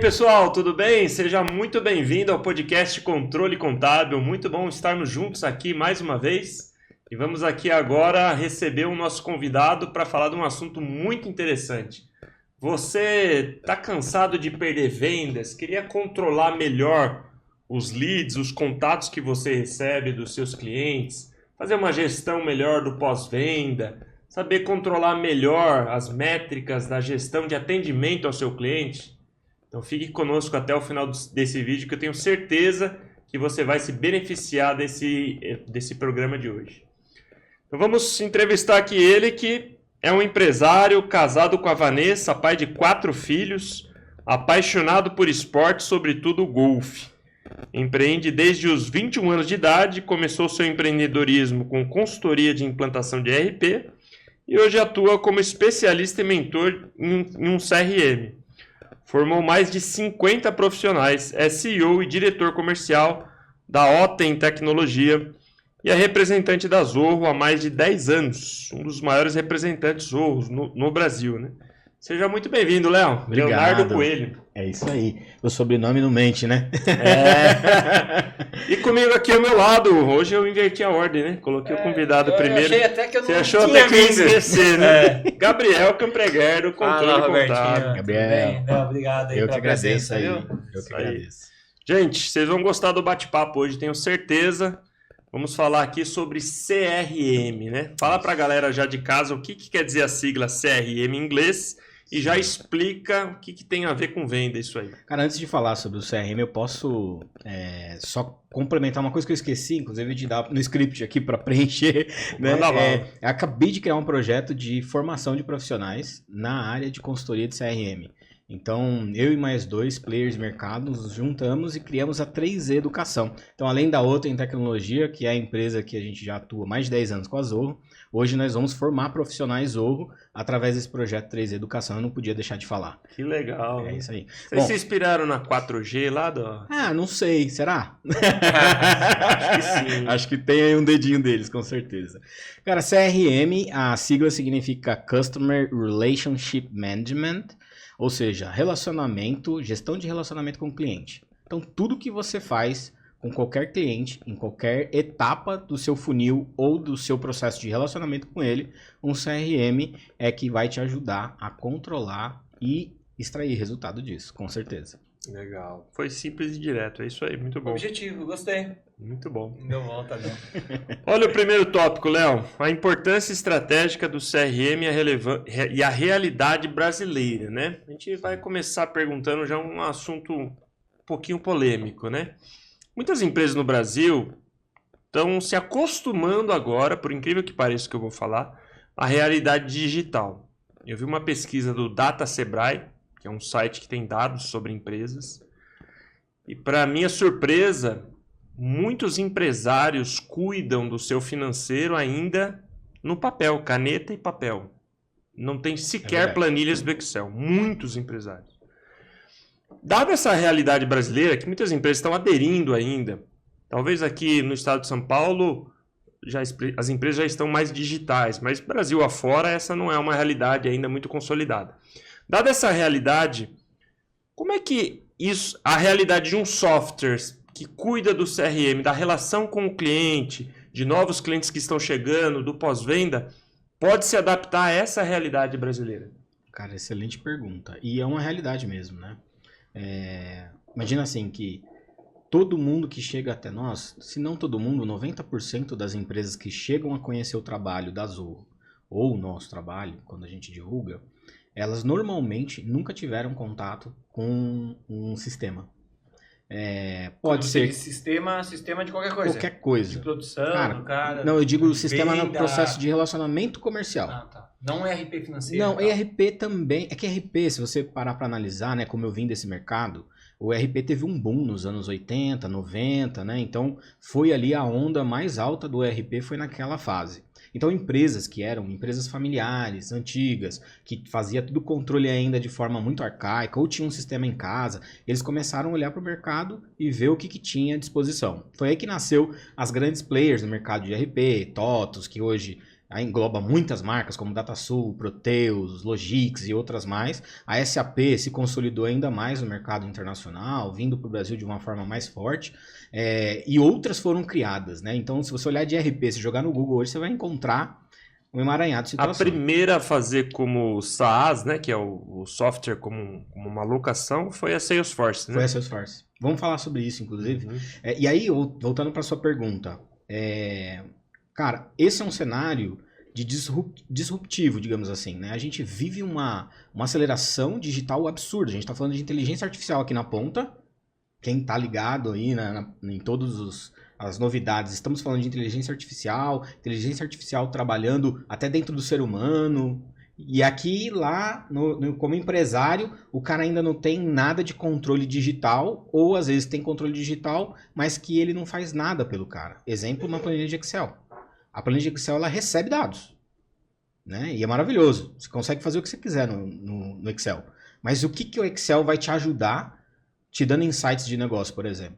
pessoal, tudo bem? Seja muito bem-vindo ao podcast Controle Contábil. Muito bom estarmos juntos aqui mais uma vez. E vamos aqui agora receber o nosso convidado para falar de um assunto muito interessante. Você está cansado de perder vendas? Queria controlar melhor os leads, os contatos que você recebe dos seus clientes, fazer uma gestão melhor do pós-venda, saber controlar melhor as métricas da gestão de atendimento ao seu cliente? Então fique conosco até o final desse vídeo, que eu tenho certeza que você vai se beneficiar desse programa de hoje. Então vamos entrevistar aqui ele, que é um empresário casado com a Vanessa, pai de 4 filhos, apaixonado por esporte, sobretudo golfe. Empreende desde os 21 anos de idade, começou seu empreendedorismo com consultoria de implantação de ERP e hoje atua como especialista e mentor em um CRM. Formou mais de 50 profissionais, é CEO e diretor comercial da Otem Tecnologia e é representante da Zorro há mais de 10 anos, um dos maiores representantes Zorro no Brasil, né? Seja muito bem-vindo, Léo. Obrigado. Leonardo Coelho. É isso aí. O sobrenome não mente, né? E comigo aqui ao meu lado, hoje eu inverti a ordem, né? Coloquei o convidado primeiro. Achei até que eu não Você achou tinha até que eu ia vindo. esquecer, né? Gabriel Campreguer, do Controle Contábil. Gabriel. Não, obrigado aí Eu pela que agradeço presença, aí. viu? Eu que agradeço. Gente, vocês vão gostar do bate-papo hoje, tenho certeza. Vamos falar aqui sobre CRM, né? Fala pra galera já de casa o que quer dizer a sigla CRM em inglês e já explica o que tem a ver com venda isso aí. Cara, antes de falar sobre o CRM, eu posso só complementar uma coisa que eu esqueci, inclusive de dar no script aqui para preencher. Né? Eu acabei de criar um projeto de formação de profissionais na área de consultoria de CRM. Então, eu e mais 2 players de mercado nos juntamos e criamos a 3Z Educação. Então, além da Otem Tecnologia, que é a empresa que a gente já atua mais de 10 anos com a Zorro, hoje nós vamos formar profissionais Zorro através desse projeto 3Z Educação. Eu não podia deixar de falar. Que legal. É isso aí. Vocês se inspiraram na 4G lá do... Ah, não sei. Será? Acho que sim. Acho que tem aí um dedinho deles, com certeza. Cara, CRM, a sigla significa Customer Relationship Management, ou seja, relacionamento, gestão de relacionamento com o cliente. Então, tudo que você faz com qualquer cliente, em qualquer etapa do seu funil ou do seu processo de relacionamento com ele, um CRM é que vai te ajudar a controlar e extrair resultado disso, com certeza. Legal. Foi simples e direto, é isso aí, muito bom. Objetivo, gostei. Muito bom. Não deu volta, não. Olha o primeiro tópico, Léo. A importância estratégica do CRM e a realidade brasileira, né? A gente vai começar perguntando já um assunto um pouquinho polêmico, né? Muitas empresas no Brasil estão se acostumando agora, por incrível que pareça que eu vou falar, à realidade digital. Eu vi uma pesquisa do Data Sebrae, que é um site que tem dados sobre empresas, e para minha surpresa, muitos empresários cuidam do seu financeiro ainda no papel, caneta e papel. Não tem sequer planilhas do Excel. Muitos empresários. Dada essa realidade brasileira, que muitas empresas estão aderindo ainda, talvez aqui no estado de São Paulo as empresas já estão mais digitais, mas Brasil afora essa não é uma realidade ainda muito consolidada. Dada essa realidade, como é que a realidade de um software que cuida do CRM, da relação com o cliente, de novos clientes que estão chegando, do pós-venda, pode se adaptar a essa realidade brasileira? Cara, excelente pergunta. E é uma realidade mesmo, né? Imagina assim que todo mundo que chega até nós, se não todo mundo, 90% das empresas que chegam a conhecer o trabalho da Zorro ou o nosso trabalho, quando a gente divulga, elas normalmente nunca tiveram contato com um sistema. Pode ser sistema de qualquer coisa. Qualquer coisa. De produção, cara. Não, eu digo o sistema no processo de relacionamento comercial. Ah, tá. Não ERP financeiro. Não, ERP também. É que ERP, se você parar para analisar, né, como eu vim desse mercado, o ERP teve um boom nos anos 80, 90, né? Então, foi ali a onda mais alta do ERP, foi naquela fase. Então, empresas que eram empresas familiares, antigas, que fazia tudo controle ainda de forma muito arcaica, ou tinha um sistema em casa, eles começaram a olhar para o mercado e ver o que tinha à disposição. Foi aí que nasceu as grandes players no mercado de ERP, TOTOS, que hoje aí engloba muitas marcas como DataSul, Proteus, Logix e outras mais. A SAP se consolidou ainda mais no mercado internacional, vindo para o Brasil de uma forma mais forte, e outras foram criadas, né? Então, se você olhar de ERP, se jogar no Google hoje, você vai encontrar um emaranhado de situações. A primeira a fazer como SaaS, né, que é o software como uma locação, foi a Salesforce, né? Foi a Salesforce. Vamos falar sobre isso, inclusive. E aí, voltando para sua pergunta, cara, esse é um cenário de disruptivo, digamos assim, né? A gente vive uma aceleração digital absurda. A gente está falando de inteligência artificial aqui na ponta. Quem está ligado aí em todos as novidades, estamos falando de inteligência artificial trabalhando até dentro do ser humano. E aqui, lá, como empresário, o cara ainda não tem nada de controle digital, ou às vezes tem controle digital, mas que ele não faz nada pelo cara. Exemplo, uma planilha de Excel. A planilha de Excel, ela recebe dados, né? E é maravilhoso. Você consegue fazer o que você quiser no Excel. Mas o que o Excel vai te ajudar te dando insights de negócio, por exemplo?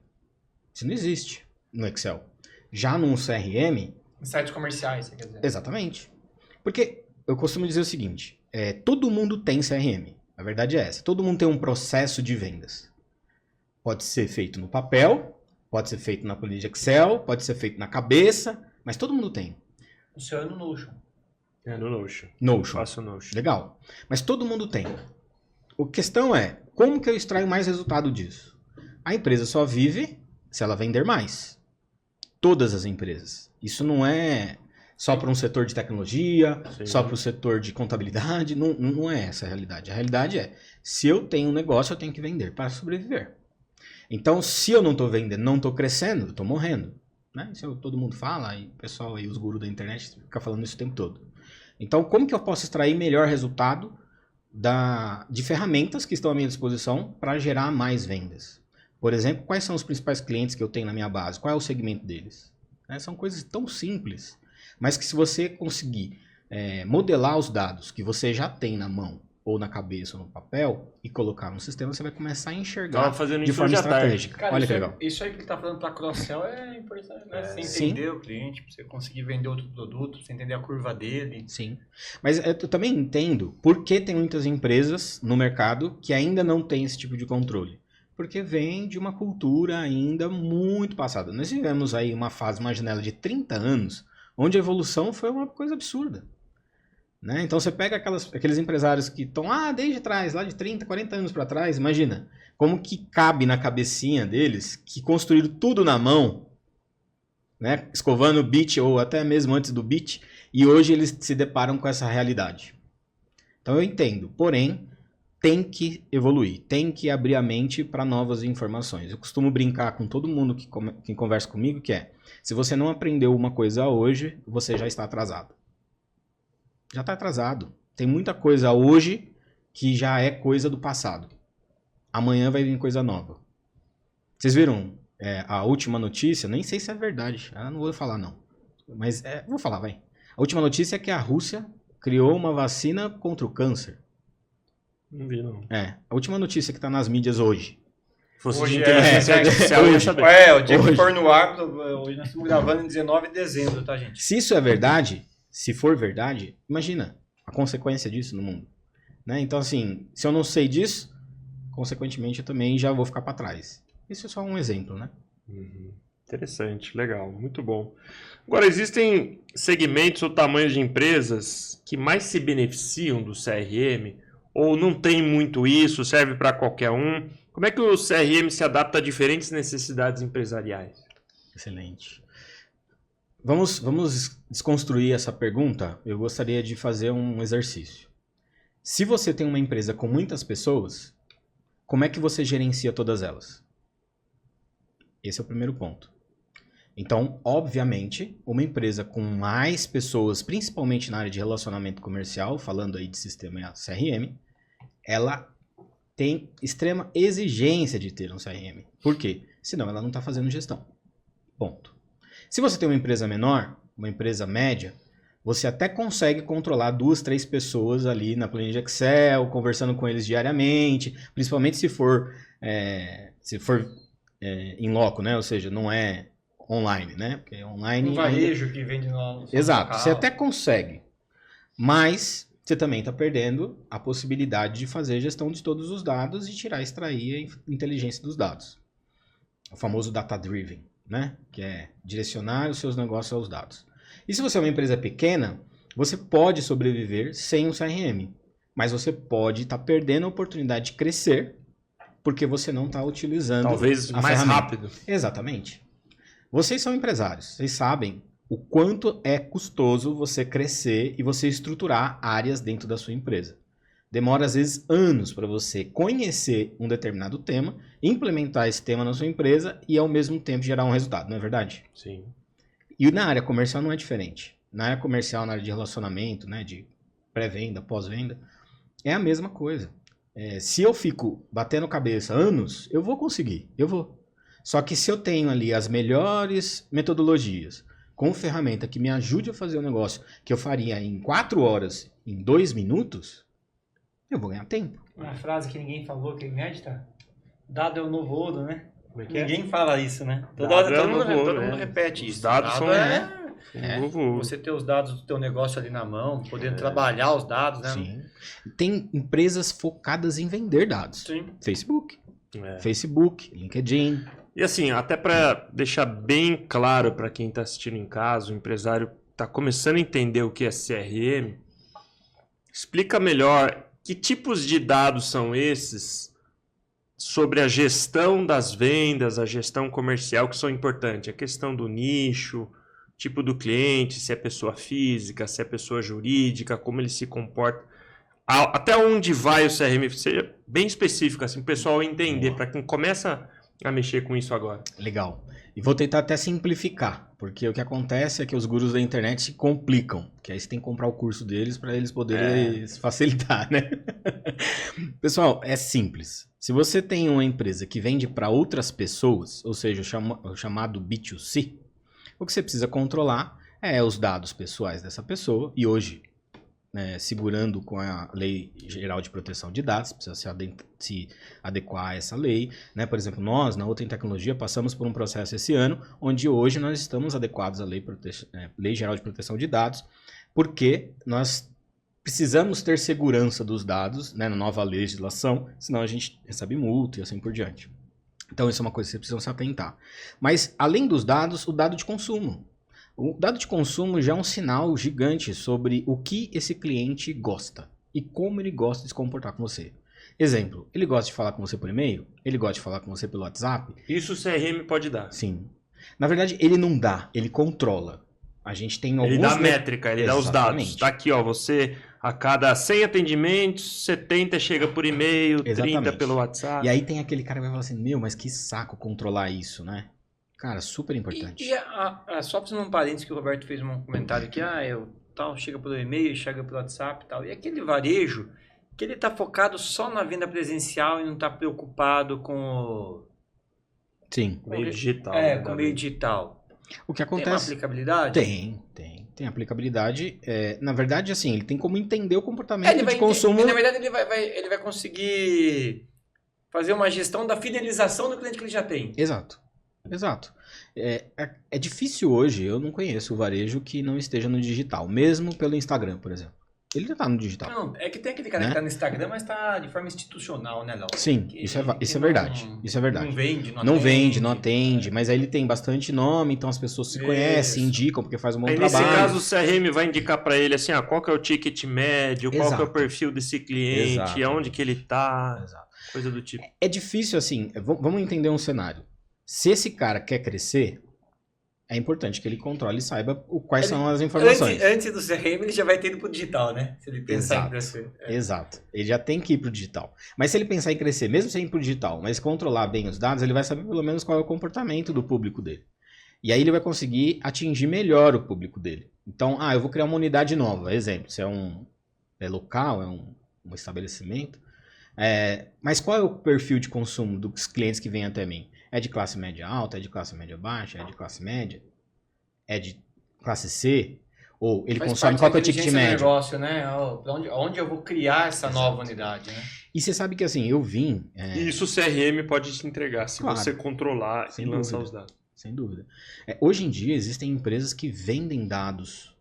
Isso não existe no Excel. Já num CRM... Insights comerciais, você quer dizer. Exatamente. Porque eu costumo dizer o seguinte, todo mundo tem CRM. A verdade é essa. Todo mundo tem um processo de vendas. Pode ser feito no papel, pode ser feito na planilha de Excel, pode ser feito na cabeça, mas todo mundo tem. O seu é no Notion. É no Notion. Notion. Faço Notion. Legal. Mas todo mundo tem. A questão é, como que eu extraio mais resultado disso? A empresa só vive se ela vender mais. Todas as empresas. Isso não é só para um setor de tecnologia, Sim. Só para o setor de contabilidade. Não é essa a realidade. A realidade é, se eu tenho um negócio, eu tenho que vender para sobreviver. Então, se eu não estou vendendo, não estou crescendo, eu estou morrendo. Né? Isso todo mundo fala, e o pessoal aí, os gurus da internet, ficam falando isso o tempo todo. Então, como que eu posso extrair melhor resultado de ferramentas que estão à minha disposição para gerar mais vendas? Por exemplo, quais são os principais clientes que eu tenho na minha base? Qual é o segmento deles? São coisas tão simples, mas que se você conseguir modelar os dados que você já tem na mão, ou na cabeça, ou no papel, e colocar no sistema, você vai começar a enxergar de forma estratégica. Cara, olha que legal. Isso aí que ele está falando para cross-sell é importante, né? Você entender o cliente, para você conseguir vender outro produto, você entender a curva dele. Sim. Mas eu também entendo por que tem muitas empresas no mercado que ainda não têm esse tipo de controle. Porque vem de uma cultura ainda muito passada. Nós tivemos aí uma janela de 30 anos, onde a evolução foi uma coisa absurda. Né? Então você pega aqueles empresários que estão desde trás, lá de 30, 40 anos para trás, imagina, como que cabe na cabecinha deles que construíram tudo na mão, né? Escovando o bit ou até mesmo antes do bit, e hoje eles se deparam com essa realidade. Então eu entendo, porém, tem que evoluir, tem que abrir a mente para novas informações. Eu costumo brincar com todo mundo que conversa comigo, que se você não aprendeu uma coisa hoje, você já está atrasado. Já está atrasado. Tem muita coisa hoje que já é coisa do passado. Amanhã vai vir coisa nova. Vocês viram a última notícia? Nem sei se é verdade. Não vou falar, não. Mas vou falar, vai. A última notícia é que a Rússia criou uma vacina contra o câncer. Não vi, não. A última notícia que está nas mídias hoje. Fosse hoje de inteligência artificial, eu ia saber. O dia que for no ar, hoje nós estamos gravando em 19 de dezembro, tá, gente? Se isso é verdade... Se for verdade, imagina a consequência disso no mundo. Né? Então, assim, se eu não sei disso, consequentemente eu também já vou ficar para trás. Isso é só um exemplo, né? Interessante, legal, muito bom. Agora, existem segmentos ou tamanhos de empresas que mais se beneficiam do CRM ou não tem muito isso, serve para qualquer um? Como é que o CRM se adapta a diferentes necessidades empresariais? Excelente. Vamos desconstruir essa pergunta. Eu gostaria de fazer um exercício. Se você tem uma empresa com muitas pessoas, como é que você gerencia todas elas? Esse é o primeiro ponto. Então, obviamente, uma empresa com mais pessoas, principalmente na área de relacionamento comercial, falando aí de sistema CRM, ela tem extrema exigência de ter um CRM. Por quê? Senão ela não está fazendo gestão. Ponto. Se você tem uma empresa menor, uma empresa média, você até consegue controlar 2, 3 pessoas ali na planilha de Excel, conversando com eles diariamente, principalmente se for in loco, né? Ou seja, não é online, né? Porque online... Um varejo que vende no Exato, local. você até consegue, mas você também está perdendo a possibilidade de fazer gestão de todos os dados e extrair a inteligência dos dados. O famoso data-driven, né? Que é direcionar os seus negócios aos dados. E se você é uma empresa pequena, você pode sobreviver sem um CRM, mas você pode estar perdendo a oportunidade de crescer porque você não está utilizando talvez a mais ferramenta. rápido. Exatamente. Vocês são empresários, vocês sabem o quanto é custoso você crescer e você estruturar áreas dentro da sua empresa. Demora, às vezes, anos para você conhecer um determinado tema, implementar esse tema na sua empresa e, ao mesmo tempo, gerar um resultado, não é verdade? Sim. E na área comercial não é diferente. Na área comercial, na área de relacionamento, né, de pré-venda, pós-venda, é a mesma coisa. Se eu fico batendo cabeça anos, eu vou conseguir, eu vou. Só que se eu tenho ali as melhores metodologias, com ferramenta que me ajude a fazer um negócio que eu faria em 4 horas, em 2 minutos, eu vou ganhar tempo. Uma frase que ninguém falou, que é inédita. Dado é o novo ouro, né? Como é que é? Ninguém fala isso, né? Todo mundo repete isso. Os dados são... Você ter os dados do teu negócio ali na mão, poder trabalhar os dados, né? Sim. Tem empresas focadas em vender dados. Sim. Facebook, LinkedIn. E assim, até para deixar bem claro para quem está assistindo em casa, o empresário está começando a entender o que é CRM, explica melhor que tipos de dados são esses sobre a gestão das vendas, a gestão comercial, que são importantes. A questão do nicho, tipo do cliente, se é pessoa física, se é pessoa jurídica, como ele se comporta. Até onde vai o CRM? Seja bem específico, assim, para o pessoal entender, para quem começa a mexer com isso agora. Legal. E vou tentar até simplificar, porque o que acontece é que os gurus da internet se complicam, que aí você tem que comprar o curso deles para eles poderem facilitar, né? Pessoal, é simples. Se você tem uma empresa que vende para outras pessoas, ou seja, o chamado B2C, o que você precisa controlar é os dados pessoais dessa pessoa, e hoje, segurando com a Lei Geral de Proteção de Dados, precisa se adequar a essa lei, né? Por exemplo, nós, na Outra Tecnologia, passamos por um processo esse ano, onde hoje nós estamos adequados à Lei Geral de Proteção de Dados, porque nós precisamos ter segurança dos dados, né, na nova legislação, senão a gente recebe multa e assim por diante. Então isso é uma coisa que vocês precisam se atentar. Mas, além dos dados, o dado de consumo. O dado de consumo já é um sinal gigante sobre o que esse cliente gosta e como ele gosta de se comportar com você. Exemplo, ele gosta de falar com você por e-mail? Ele gosta de falar com você pelo WhatsApp? Isso o CRM pode dar. Sim. Na verdade, ele não dá, ele controla. A gente tem alguns... Ele dá métrica, ele dá os dados. Tá aqui, ó, você... A cada 100 atendimentos, 70 chega por e-mail, 30 pelo WhatsApp. E aí tem aquele cara que vai falar assim, meu, mas que saco controlar isso, né? Cara, super importante. Só fazendo um parênteses que o Roberto fez um comentário aqui, chega pelo e-mail, chega pelo WhatsApp e tal. E aquele varejo que ele tá focado só na venda presencial e não tá preocupado com o... Sim. Meio digital. Com o meio digital. O que acontece... Tem uma aplicabilidade? Tem aplicabilidade. Na verdade, assim, ele tem como entender o comportamento de consumo. Na verdade, ele vai conseguir fazer uma gestão da fidelização do cliente que ele já tem. Exato. É difícil hoje, eu não conheço o varejo que não esteja no digital, mesmo pelo Instagram, por exemplo. Ele já está no digital. Não, é que tem aquele cara que está no Instagram, mas está de forma institucional, né, Léo? Sim, isso é verdade. Isso é verdade. Não vende, não atende, mas aí ele tem bastante nome, então as pessoas se conhecem, indicam, porque faz um bom trabalho. Nesse caso, o CRM vai indicar para ele assim, qual que é o ticket médio, qual que é o perfil desse cliente, aonde que ele está, coisa do tipo. É difícil, assim, vamos entender um cenário. Se esse cara quer crescer, é importante que ele controle e saiba quais são as informações. Antes do CRM, ele já vai ter ido pro digital, né? Se ele pensar em crescer. Exato. Ele já tem que ir pro digital. Mas se ele pensar em crescer, mesmo sem ir pro digital, mas controlar bem os dados, ele vai saber pelo menos qual é o comportamento do público dele. E aí ele vai conseguir atingir melhor o público dele. Então, eu vou criar uma unidade nova. Exemplo, se é um local, é um estabelecimento. Mas qual é o perfil de consumo dos clientes que vêm até mim? É de classe média alta? É de classe média baixa? É de classe média? É de classe C? Ou ele consome qual que é o ticket médio? Negócio, né? Onde eu vou criar essa nova unidade, né? E você sabe que assim, eu vim... Isso o CRM pode te entregar, se você controlar e lançar os dados. sem dúvida. Hoje em dia existem empresas que vendem dados,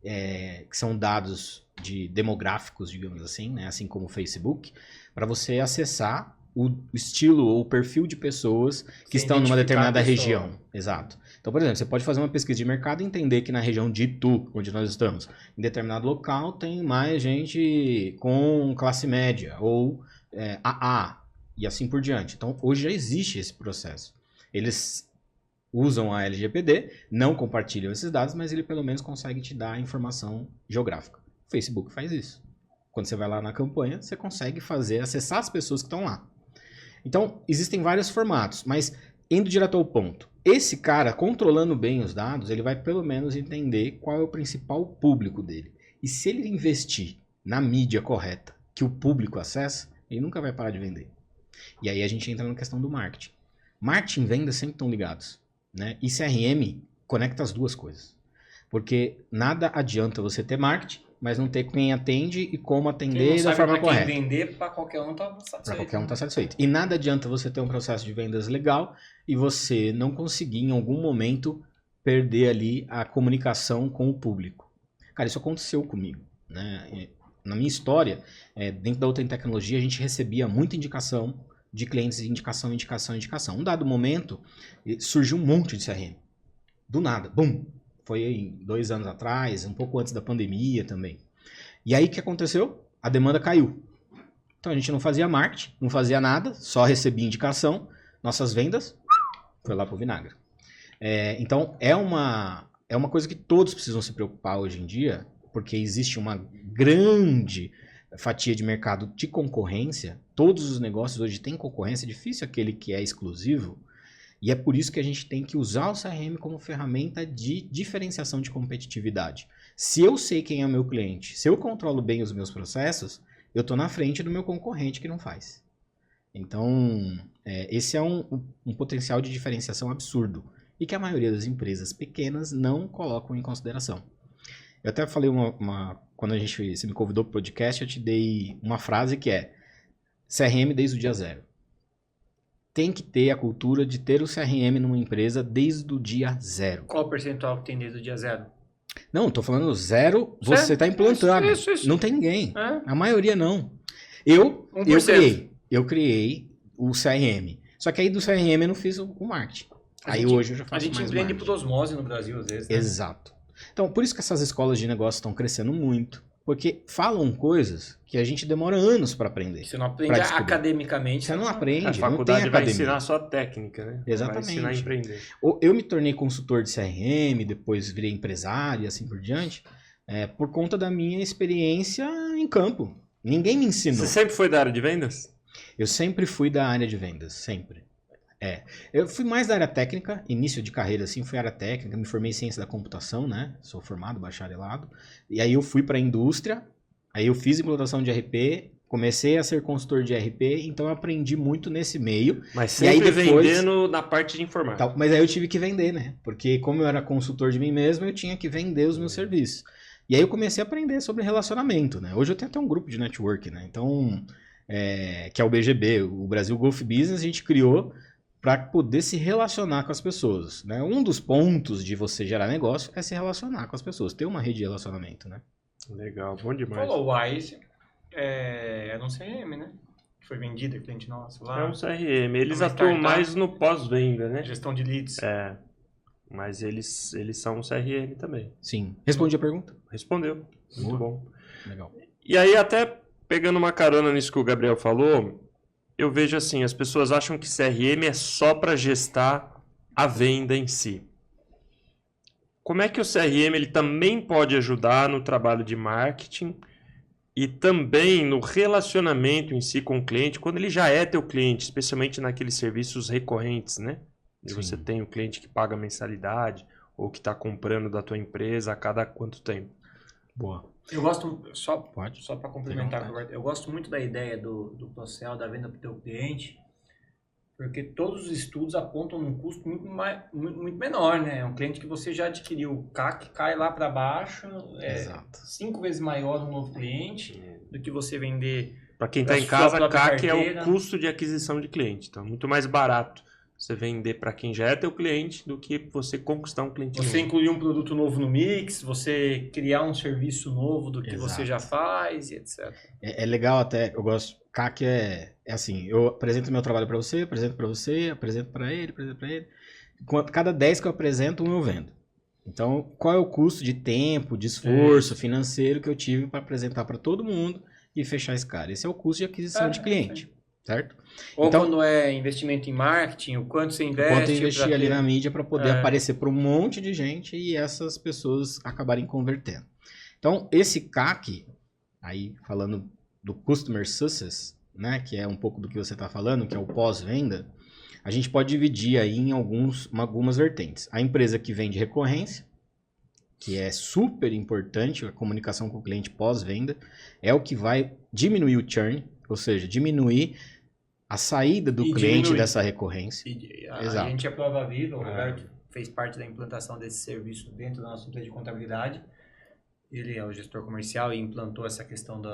que são dados demográficos, digamos assim, né? Assim como o Facebook, para você acessar o estilo ou o perfil de pessoas que estão numa determinada região. Exato. Então, por exemplo, você pode fazer uma pesquisa de mercado e entender que na região de Itu, onde nós estamos, em determinado local tem mais gente com classe média ou AA e assim por diante. Então, hoje já existe esse processo. Eles usam a LGPD, não compartilham esses dados, mas ele pelo menos consegue te dar a informação geográfica. O Facebook faz isso. Quando você vai lá na campanha, você consegue acessar as pessoas que estão lá. Então, existem vários formatos, mas indo direto ao ponto. Esse cara, controlando bem os dados, ele vai pelo menos entender qual é o principal público dele. E se ele investir na mídia correta, que o público acessa, ele nunca vai parar de vender. E aí a gente entra na questão do marketing. Marketing e venda sempre estão ligados, né? E CRM conecta as duas coisas. Porque nada adianta você ter marketing, mas não ter quem atende e como atender da forma correta. Quem vender, para qualquer um tá satisfeito. Para qualquer um tá satisfeito. E nada adianta você ter um processo de vendas legal e você não conseguir em algum momento perder ali a comunicação com o público. Cara, isso aconteceu comigo, né? Na minha história, dentro da Outra Tecnologia, a gente recebia muita indicação de clientes, indicação. Um dado momento, surgiu um monte de CRM. Do nada, bum! Foi aí 2 anos atrás, um pouco antes da pandemia também. E aí o que aconteceu? A demanda caiu. Então a gente não fazia marketing, não fazia nada, só recebia indicação. Nossas vendas foi lá pro vinagre. Então é uma coisa que todos precisam se preocupar hoje em dia, porque existe uma grande fatia de mercado de concorrência. Todos os negócios hoje têm concorrência, é difícil aquele que é exclusivo. E é por isso que a gente tem que usar o CRM como ferramenta de diferenciação de competitividade. Se eu sei quem é o meu cliente, se eu controlo bem os meus processos, eu estou na frente do meu concorrente que não faz. Então, esse é um potencial de diferenciação absurdo e que a maioria das empresas pequenas não colocam em consideração. Eu até falei quando você me convidou para o podcast, eu te dei uma frase que é CRM desde o dia 0. Tem que ter a cultura de ter o CRM numa empresa desde o dia 0. Qual o percentual que tem desde o dia 0? Não, estou falando 0, você está implantando. Isso. Não tem ninguém. A maioria não. Eu criei o CRM. Só que aí do CRM eu não fiz o marketing. Hoje eu já faço mais marketing. A gente empreende por osmose no Brasil às vezes, né? Exato. Então, por isso que essas escolas de negócio estão crescendo muito. Porque falam coisas que a gente demora anos para aprender. Você não aprende academicamente. Você não aprende. A faculdade vai ensinar só a técnica, né? Exatamente. Vai ensinar a empreender. Eu me tornei consultor de CRM, depois virei empresário e assim por diante, por conta da minha experiência em campo. Ninguém me ensinou. Você sempre foi da área de vendas? Eu sempre fui da área de vendas, sempre. Eu fui mais da área técnica, início de carreira assim, fui área técnica, me formei em ciência da computação, né? Sou formado, bacharelado. E aí eu fui para a indústria, aí eu fiz implantação de RP, comecei a ser consultor de RP, então eu aprendi muito nesse meio. Mas sempre e aí depois, vendendo na parte de informática. Mas aí eu tive que vender, né? Porque como eu era consultor de mim mesmo, eu tinha que vender os meus serviços. E aí eu comecei a aprender sobre relacionamento, né? Hoje eu tenho até um grupo de network, né? Então, que é o BGB, o Brasil Golf Business, a gente criou para poder se relacionar com as pessoas, né? Um dos pontos de você gerar negócio é se relacionar com as pessoas, ter uma rede de relacionamento, né? Legal, bom demais. Falou, Wise era um CRM, né? Foi vendido, cliente nosso lá. É um CRM, eles atuam mais no pós-venda, né? Gestão de leads. Mas eles são um CRM também. Sim. Respondi a pergunta? Respondeu, muito bom. Legal. E aí, até pegando uma carona nisso que o Gabriel falou, eu vejo assim, as pessoas acham que CRM é só para gestar a venda em si. Como é que o CRM ele também pode ajudar no trabalho de marketing e também no relacionamento em si com o cliente, quando ele já é teu cliente, especialmente naqueles serviços recorrentes, né? E você tem o cliente que paga mensalidade ou que está comprando da tua empresa a cada quanto tempo? Boa. Eu gosto, só para complementar, Roberto, eu gosto muito da ideia do cross-sell, da venda para o teu cliente, porque todos os estudos apontam num custo muito menor, né? É um cliente que você já adquiriu, o CAC cai lá para baixo, 5 vezes maior um novo cliente do que você vender. Para quem está em casa, CAC é o custo de aquisição de cliente, então muito mais barato você vender para quem já é teu cliente do que você conquistar um cliente Você novo. incluir um produto novo no mix, você criar um serviço novo do que você já faz e etc. É legal até, eu gosto, CAC é assim, eu apresento meu trabalho para você, apresento para ele, cada 10 que eu apresento, um eu vendo. Então, qual é o custo de tempo, de esforço financeiro que eu tive para apresentar para todo mundo e fechar esse cara? Esse é o custo de aquisição de cliente, certo? Ou então, quando é investimento em marketing, o quanto você investe. Quanto eu investi ali na mídia para poder aparecer para um monte de gente e essas pessoas acabarem convertendo. Então, esse CAC, aí falando do Customer Success, né, que é um pouco do que você está falando, que é o pós-venda, a gente pode dividir aí em algumas vertentes. A empresa que vende recorrência, que é super importante, a comunicação com o cliente pós-venda, é o que vai diminuir o churn, ou seja, diminuir a saída do cliente dessa recorrência. A gente é prova viva, o Roberto fez parte da implantação desse serviço dentro da nossa empresa de contabilidade. Ele é o gestor comercial e implantou essa questão do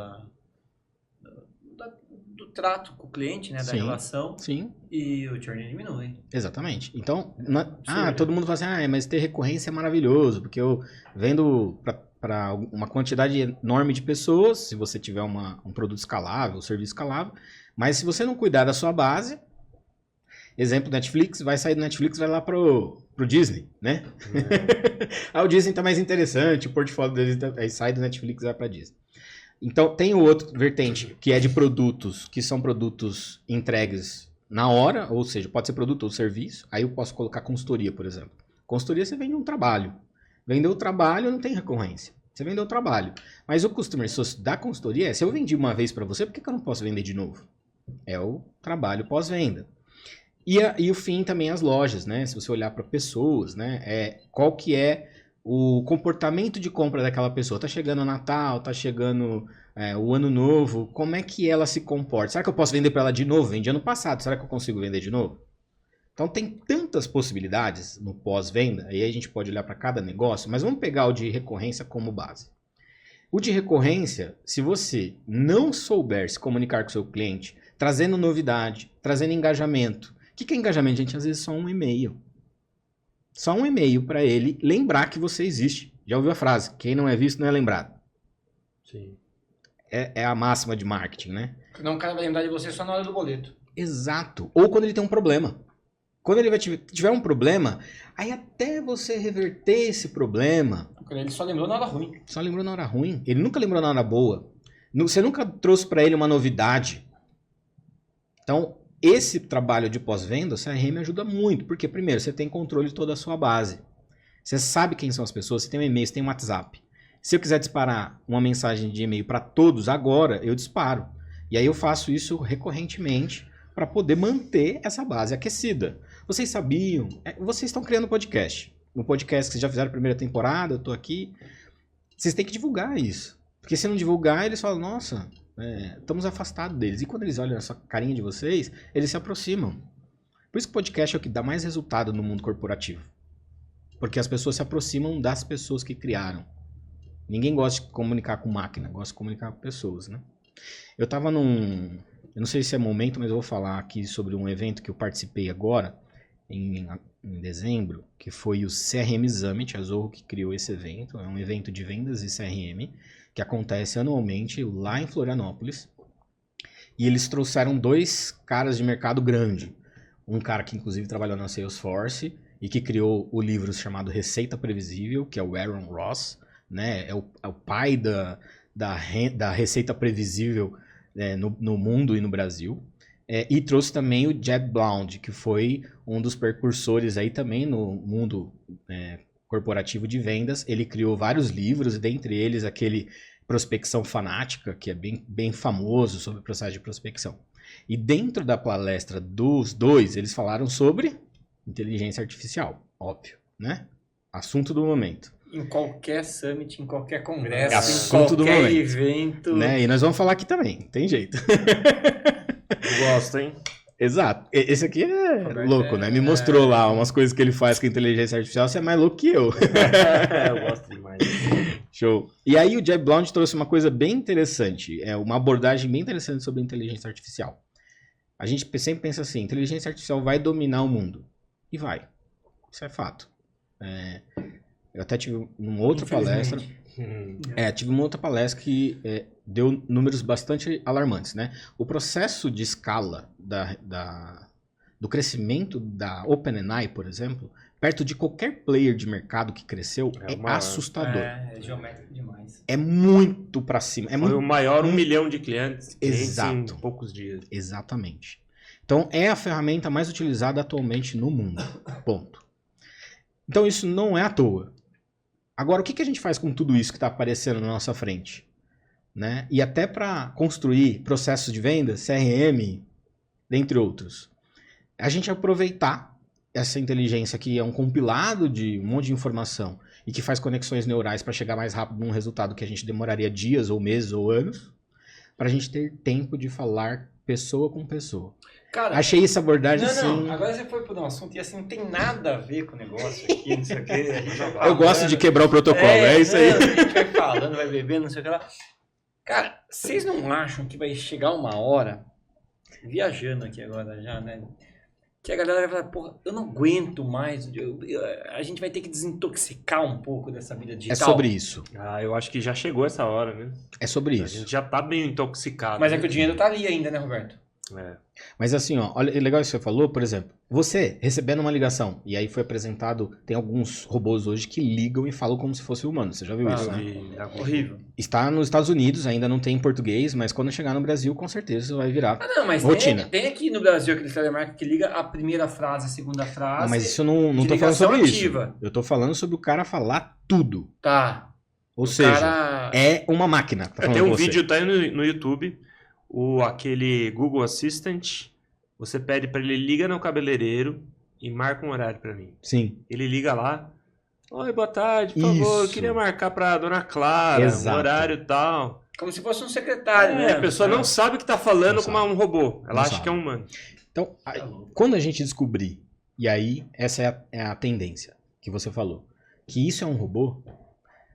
trato com o cliente, né, da relação. Sim. E o churn diminui. Exatamente. Então, todo mundo fala assim, mas ter recorrência é maravilhoso, porque eu vendo para uma quantidade enorme de pessoas, se você tiver um produto escalável, um serviço escalável, mas se você não cuidar da sua base, exemplo, Netflix, vai sair do Netflix, vai lá pro Disney, né? Aí o Disney tá mais interessante, o portfólio deles aí sai do Netflix e vai pra Disney. Então, tem o outro vertente, que é de produtos, que são produtos entregues na hora, ou seja, pode ser produto ou serviço. Aí eu posso colocar consultoria, por exemplo. Consultoria, você vende um trabalho. Vendeu o trabalho, não tem recorrência. Você vendeu o trabalho. Mas o customer success da consultoria se eu vendi uma vez para você, por que eu não posso vender de novo? É o trabalho pós-venda. E o fim também as lojas, né? Se você olhar para pessoas, né? Qual que é o comportamento de compra daquela pessoa? Tá chegando o Natal, tá chegando o Ano Novo, como é que ela se comporta? Será que eu posso vender para ela de novo? Vendi ano passado, será que eu consigo vender de novo? Então tem tantas possibilidades no pós-venda, aí a gente pode olhar para cada negócio, mas vamos pegar o de recorrência como base. O de recorrência, se você não souber se comunicar com o seu cliente, trazendo novidade, trazendo engajamento. O que é engajamento, gente? Às vezes só um e-mail. Só um e-mail para ele lembrar que você existe. Já ouviu a frase? Quem não é visto não é lembrado. Sim. É a máxima de marketing, né? Não, o cara vai lembrar de você só na hora do boleto. Exato. Ou quando ele tem um problema. Quando ele tiver um problema, aí até você reverter esse problema... Ele só lembrou na hora ruim. Só lembrou na hora ruim. Ele nunca lembrou na hora boa. Você nunca trouxe para ele uma novidade. Então, esse trabalho de pós-venda, o CRM ajuda muito. Porque, primeiro, você tem controle de toda a sua base. Você sabe quem são as pessoas, você tem um e-mail, você tem um WhatsApp. Se eu quiser disparar uma mensagem de e-mail para todos agora, eu disparo. E aí eu faço isso recorrentemente para poder manter essa base aquecida. Vocês sabiam? Vocês estão criando podcast. No podcast que vocês já fizeram a primeira temporada, eu estou aqui. Vocês têm que divulgar isso. Porque se não divulgar, eles falam, nossa, estamos afastados deles. E quando eles olham essa carinha de vocês, eles se aproximam. Por isso que o podcast é o que dá mais resultado no mundo corporativo. Porque as pessoas se aproximam das pessoas que criaram. Ninguém gosta de comunicar com máquina, gosta de comunicar com pessoas, né? Eu estava eu não sei se é momento, mas eu vou falar aqui sobre um evento que eu participei agora, em dezembro, que foi o CRM Summit, a Zorro que criou esse evento. É um evento de vendas e CRM, que acontece anualmente lá em Florianópolis. E eles trouxeram 2 caras de mercado grande. Um cara que inclusive trabalhou na Salesforce e que criou o livro chamado Receita Previsível, que é o Aaron Ross, né? É o pai da Receita Previsível no mundo e no Brasil. E trouxe também o Jeb Blount, que foi um dos precursores aí também no mundo corporativo de vendas. Ele criou vários livros, dentre eles aquele Prospecção Fanática, que é bem famoso sobre o processo de prospecção. E dentro da palestra dos dois, eles falaram sobre inteligência artificial, óbvio, né? Assunto do momento. Em qualquer summit, em qualquer congresso, assunto em qualquer evento. Né? E nós vamos falar aqui também, tem jeito. Gosto, hein? Exato. Esse aqui é louco, né? Me mostrou lá umas coisas que ele faz com inteligência artificial, você é mais louco que eu. Eu gosto demais. Show. E aí o Jeb Blount trouxe uma coisa bem interessante, uma abordagem bem interessante sobre inteligência artificial. A gente sempre pensa assim, inteligência artificial vai dominar o mundo. E vai. Isso é fato. Eu até tive uma outra palestra. Tive uma outra palestra que deu números bastante alarmantes, né? O processo de escala do crescimento da OpenAI, por exemplo, perto de qualquer player de mercado que cresceu, assustador. É geométrico demais. É muito pra cima. Foi o maior 1 milhão de clientes Exato. em poucos dias. Exatamente. Então, é a ferramenta mais utilizada atualmente no mundo. Ponto. Então, isso não é à toa. Agora, o que a gente faz com tudo isso que está aparecendo na nossa frente? Né? E até para construir processos de venda, CRM, dentre outros. A gente aproveitar essa inteligência que é um compilado de um monte de informação e que faz conexões neurais para chegar mais rápido num resultado que a gente demoraria dias ou meses ou anos, para a gente ter tempo de falar pessoa com pessoa. Cara, achei essa abordagem não, agora você foi por um assunto e assim, não tem nada a ver com o negócio aqui, não sei o que. Eu gosto de quebrar o protocolo, é isso aí. A gente vai falando, vai bebendo, não sei o que lá. Cara, vocês não acham que vai chegar uma hora, viajando aqui agora já, né? Que a galera vai falar, porra, eu não aguento mais, a gente vai ter que desintoxicar um pouco dessa vida digital. É sobre isso. Eu acho que já chegou essa hora, né? É sobre isso. A gente já tá bem intoxicado. Mas é que o dinheiro tá ali ainda, né, Roberto? Mas assim, ó, olha, é legal isso que você falou, por exemplo, você recebendo uma ligação, e aí foi apresentado, tem alguns robôs hoje que ligam e falam como se fosse humano, você já viu isso, né? Horrível. Está nos Estados Unidos, ainda não tem em português, mas quando chegar no Brasil, com certeza vai virar mas rotina. Tem aqui no Brasil aquele telemarketing que liga a primeira frase, a segunda frase. Não, mas isso eu não tô falando sobre ativa. isso. Eu tô falando sobre o cara falar tudo. Tá. Ou seja, é uma máquina. Tá tem um vídeo, tá aí no YouTube, aquele Google Assistant, você pede para ele, liga no cabeleireiro e marca um horário para mim. Sim. Ele liga lá, oi, boa tarde, por favor, eu queria marcar para dona Clara, um horário e tal. Como se fosse um secretário, né? A pessoa não sabe que tá falando com um robô, ela acha que é um humano. Então, quando a gente descobrir, e aí essa é a tendência que você falou, que isso é um robô,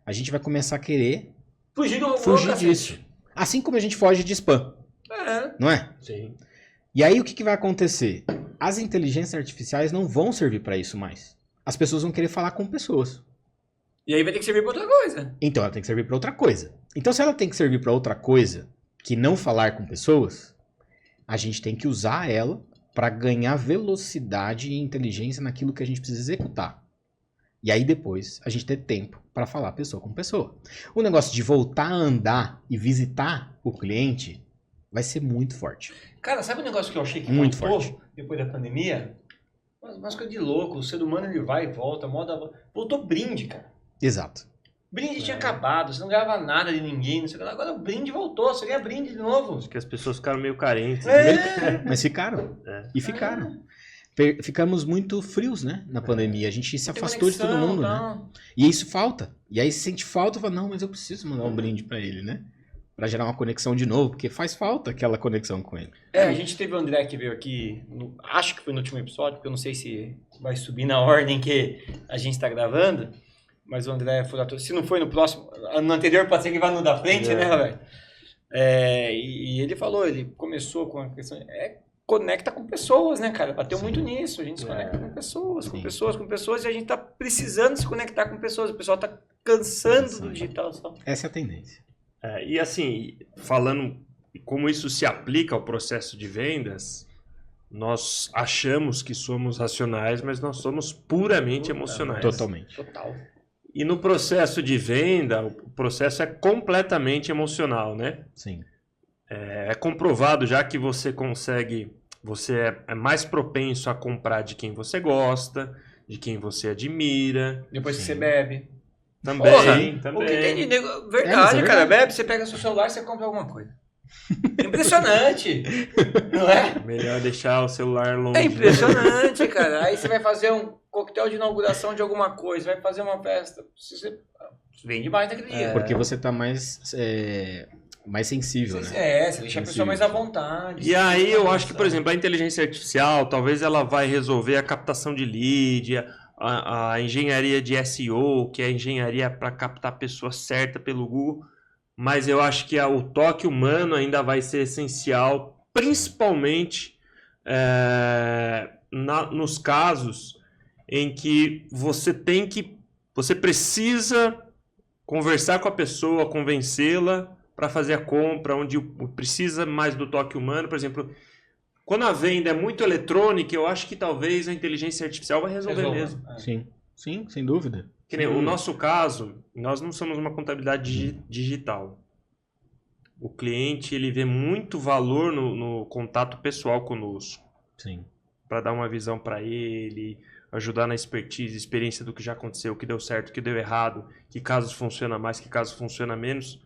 a gente vai começar a querer fugir disso. Assim como a gente foge de spam. Não é? Sim. E aí o que vai acontecer? As inteligências artificiais não vão servir para isso mais. As pessoas vão querer falar com pessoas. E aí vai ter que servir para outra coisa. Então ela tem que servir para outra coisa. Então se ela tem que servir para outra coisa que não falar com pessoas, a gente tem que usar ela para ganhar velocidade e inteligência naquilo que a gente precisa executar. E aí depois a gente ter tempo para falar pessoa com pessoa. O negócio de voltar a andar e visitar o cliente vai ser muito forte. Cara, sabe um negócio que eu achei que muito voltou forte depois da pandemia? Umas coisas de louco, o ser humano ele vai e volta, voltou brinde, cara. Exato. Brinde tinha acabado, você não ganhava nada de ninguém, não sei o que lá. Agora o brinde voltou, você ganha brinde de novo. Acho que as pessoas ficaram meio carentes. Mas ficaram. E ficaram. Ficamos muito frios, né, na pandemia. A gente se afastou de todo mundo, né? E isso falta. E aí se sente falta, fala, não, mas eu preciso mandar um brinde pra ele, né? Pra gerar uma conexão de novo, porque faz falta aquela conexão com ele. A gente teve o André que veio aqui, acho que foi no último episódio, porque eu não sei se vai subir na ordem que a gente tá gravando, mas o André foi lá, se não foi no próximo, no anterior pode ser que vá no da frente, né, Roberto? E ele falou, ele começou com a questão, conecta com pessoas, né, cara? Bateu muito nisso, a gente se conecta com pessoas, e a gente tá precisando se conectar com pessoas, o pessoal tá cansando do digital só. Essa é a tendência. E assim, falando como isso se aplica ao processo de vendas, nós achamos que somos racionais, mas nós somos puramente emocionais. Totalmente. Total. E no processo de venda, o processo é completamente emocional, né? Sim. É comprovado já que você é mais propenso a comprar de quem você gosta, de quem você admira. Depois que você bebe. Também. O que tem de verdade, cara. Bebe, você pega seu celular e você compra alguma coisa. Impressionante, não é? Melhor deixar o celular longe. É impressionante, cara. Aí você vai fazer um coquetel de inauguração de alguma coisa, vai fazer uma festa. Você vende mais naquele dia. Porque você tá mais sensível, né? Você deixa a pessoa mais à vontade. E aí eu acho que, por exemplo, a inteligência artificial, talvez ela vai resolver a captação de lead, a engenharia de SEO, que é a engenharia para captar a pessoa certa pelo Google, mas eu acho que o toque humano ainda vai ser essencial, principalmente nos casos em que você precisa conversar com a pessoa, convencê-la para fazer a compra, onde precisa mais do toque humano. Por exemplo, quando a venda é muito eletrônica, eu acho que talvez a inteligência artificial vai resolver mesmo. Sim, sem dúvida. Que nem o nosso caso, nós não somos uma contabilidade digital. O cliente, ele vê muito valor no contato pessoal conosco. Sim. Para dar uma visão para ele, ajudar na experiência do que já aconteceu, o que deu certo, o que deu errado, que casos funciona mais, que casos funciona menos.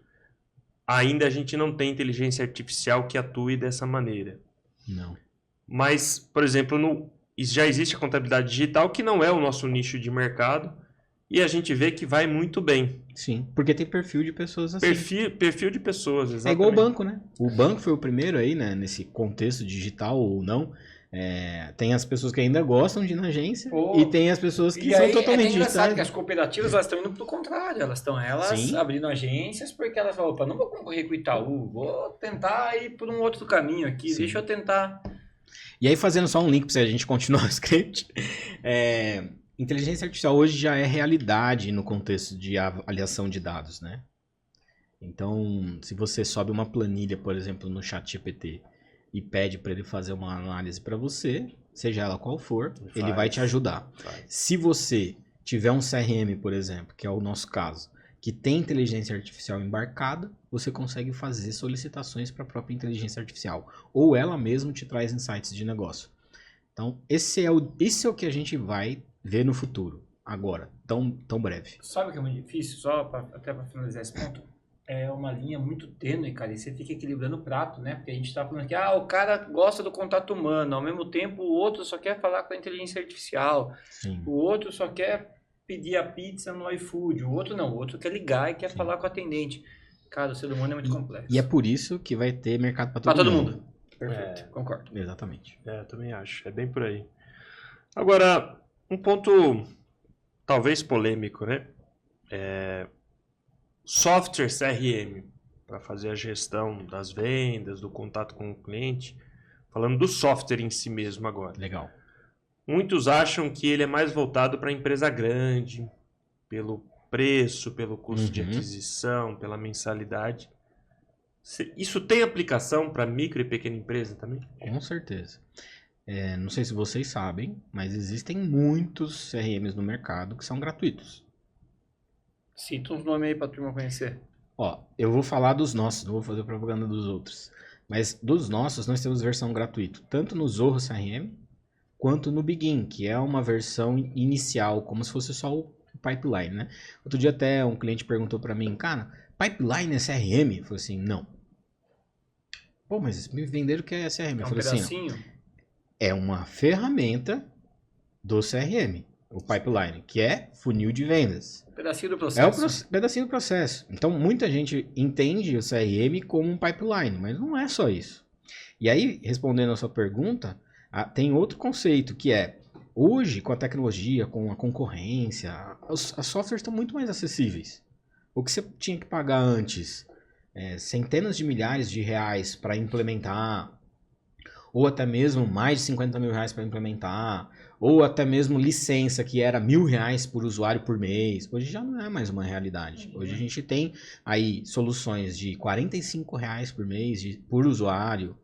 Ainda a gente não tem inteligência artificial que atue dessa maneira. Não. Mas, por exemplo, já existe a contabilidade digital, que não é o nosso nicho de mercado, e a gente vê que vai muito bem. Sim, porque tem perfil de pessoas assim. Perfil de pessoas, exatamente. É igual o banco, né? O banco foi o primeiro aí, né? Nesse contexto digital ou não. Tem as pessoas que ainda gostam de ir na agência e tem as pessoas que são totalmente digitais. Que as cooperativas elas estão indo pro contrário, elas estão abrindo agências porque elas falam, opa, não vou concorrer com o Itaú, vou tentar ir por um outro caminho aqui, deixa eu tentar. E aí fazendo só um link para a gente continuar o script, inteligência artificial hoje já é realidade no contexto de avaliação de dados, né? Então, se você sobe uma planilha, por exemplo, no ChatGPT e pede para ele fazer uma análise para você, seja ela qual for, ele vai te ajudar. Se você tiver um CRM, por exemplo, que é o nosso caso, que tem inteligência artificial embarcada, você consegue fazer solicitações para a própria inteligência artificial. Ou ela mesma te traz insights de negócio. Então, esse é o que a gente vai ver no futuro. Agora, tão breve. Sabe o que é muito difícil? Até para finalizar esse ponto. É uma linha muito tênue, cara, e você fica equilibrando o prato, né? Porque a gente tá falando que o cara gosta do contato humano, ao mesmo tempo o outro só quer falar com a inteligência artificial, Sim. O outro só quer pedir a pizza no iFood, o outro não, o outro quer ligar e quer falar com o atendente. Cara, o ser humano é muito complexo. E é por isso que vai ter mercado para todo mundo. Perfeito, concordo. Exatamente. Também acho, é bem por aí. Agora, um ponto talvez polêmico, né? Software CRM, para fazer a gestão das vendas, do contato com o cliente. Falando do software em si mesmo agora. Legal. Muitos acham que ele é mais voltado para empresa grande, pelo preço, pelo custo de aquisição, pela mensalidade. Isso tem aplicação para micro e pequena empresa também? Com certeza. Não sei se vocês sabem, mas existem muitos CRMs no mercado que são gratuitos. Cita uns nomes aí pra turma conhecer. Eu vou falar dos nossos, não vou fazer propaganda dos outros. Mas dos nossos, nós temos versão gratuita, tanto no Zorro CRM, quanto no Begin, que é uma versão inicial, como se fosse só o pipeline, né? Outro dia até um cliente perguntou pra mim, cara, pipeline é CRM? Eu falei assim, não. Pô, mas me venderam que é CRM. Eu falei assim, não. É uma ferramenta do CRM. O pipeline, que é funil de vendas. Pedacinho do processo. É o pedacinho do processo. Então, muita gente entende o CRM como um pipeline, mas não é só isso. E aí, respondendo a sua pergunta, tem outro conceito, que é, hoje, com a tecnologia, com a concorrência, as softwares estão muito mais acessíveis. O que você tinha que pagar antes, centenas de milhares de reais para implementar, ou até mesmo mais de 50 mil reais para implementar, ou até mesmo licença que era R$1.000 por usuário por mês. Hoje já não é mais uma realidade. Hoje a gente tem aí soluções de R$45 por mês por usuário.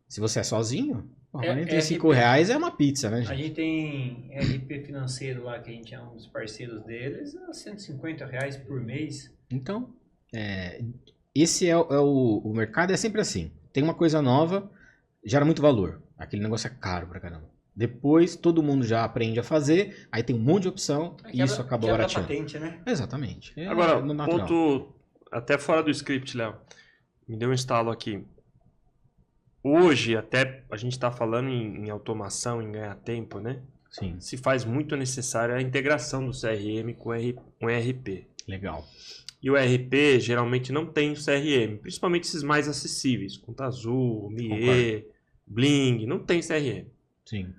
Se você é sozinho, R$45 é uma pizza, né, gente? A gente tem RP financeiro lá, que a gente é um dos parceiros deles, é R$150 por mês. Então, esse é o mercado, é sempre assim. Tem uma coisa nova, gera muito valor. Aquele negócio é caro pra caramba. Depois todo mundo já aprende a fazer, aí tem um monte de opção e isso acaba barateando. Patente, né? Exatamente. Agora, ponto até fora do script, Léo, me deu um estalo aqui. Hoje, até a gente está falando em automação, em ganhar tempo, né? Sim. Se faz muito necessária a integração do CRM com o ERP. Legal. E o ERP geralmente não tem o CRM, principalmente esses mais acessíveis, Conta Azul, Omie, Bling, não tem CRM. Sim.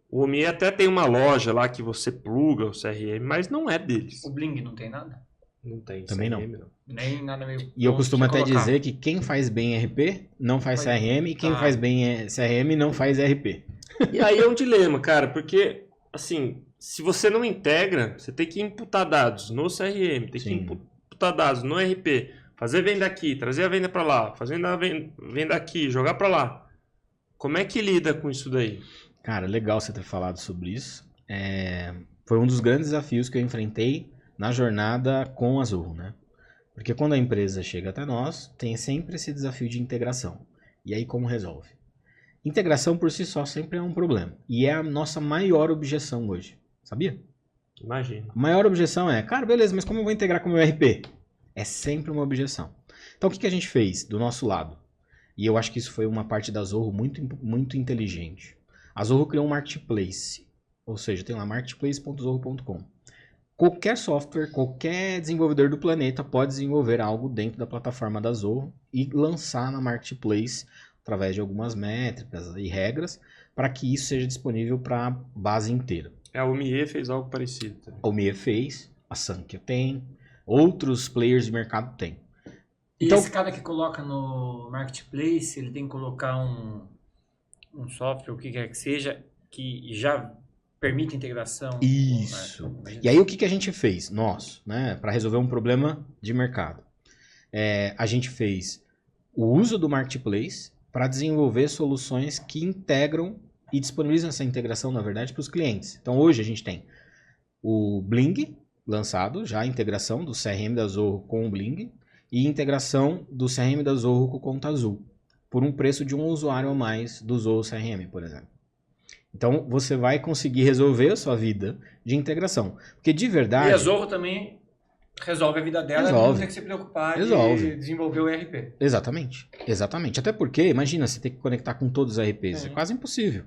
O Omie até tem uma loja lá que você pluga o CRM, mas não é deles. O Bling não tem nada? Não tem. Também CRM, não. Nem nada meio. E eu costumo até dizer que quem faz bem RP não faz CRM, e quem faz bem CRM não faz RP. E aí é um dilema, cara, porque, assim, se você não integra, você tem que imputar dados no CRM, tem que imputar dados no RP, fazer venda aqui, trazer a venda para lá, fazer a venda aqui, jogar para lá. Como é que lida com isso daí? Cara, legal você ter falado sobre isso. Foi um dos grandes desafios que eu enfrentei na jornada com a Zorro, né? Porque quando a empresa chega até nós, tem sempre esse desafio de integração. E aí como resolve? Integração por si só sempre é um problema. E é a nossa maior objeção hoje. Sabia? Imagina. A maior objeção é, cara, beleza, mas como eu vou integrar com o meu RP? É sempre uma objeção. Então o que a gente fez do nosso lado? E eu acho que isso foi uma parte da Zorro muito, muito inteligente. A Zorro criou um marketplace. Ou seja, tem lá marketplace.zorro.com. Qualquer software, qualquer desenvolvedor do planeta pode desenvolver algo dentro da plataforma da Zorro e lançar na marketplace através de algumas métricas e regras para que isso seja disponível para a base inteira. A OMIE fez algo parecido também. A OMIE fez, a Sankia tem, outros players de mercado têm. E Então, esse cara que coloca no marketplace, ele tem que colocar um software, o que quer que seja, que já permite integração. Isso. E aí o que a gente fez? Nós, né, para resolver um problema de mercado. A gente fez o uso do marketplace para desenvolver soluções que integram e disponibilizam essa integração, na verdade, para os clientes. Então hoje a gente tem o Bling lançado, já a integração do CRM da Zorro com o Bling e integração do CRM da Zorro com o Conta Azul, por um preço de um usuário a mais do Zorro CRM, por exemplo. Então, você vai conseguir resolver a sua vida de integração. Porque, de verdade... E a Zorro também resolve a vida dela, não tem que se preocupar de desenvolver o ERP. Exatamente. Exatamente. Até porque, imagina, você ter que conectar com todos os ERPs. É quase impossível.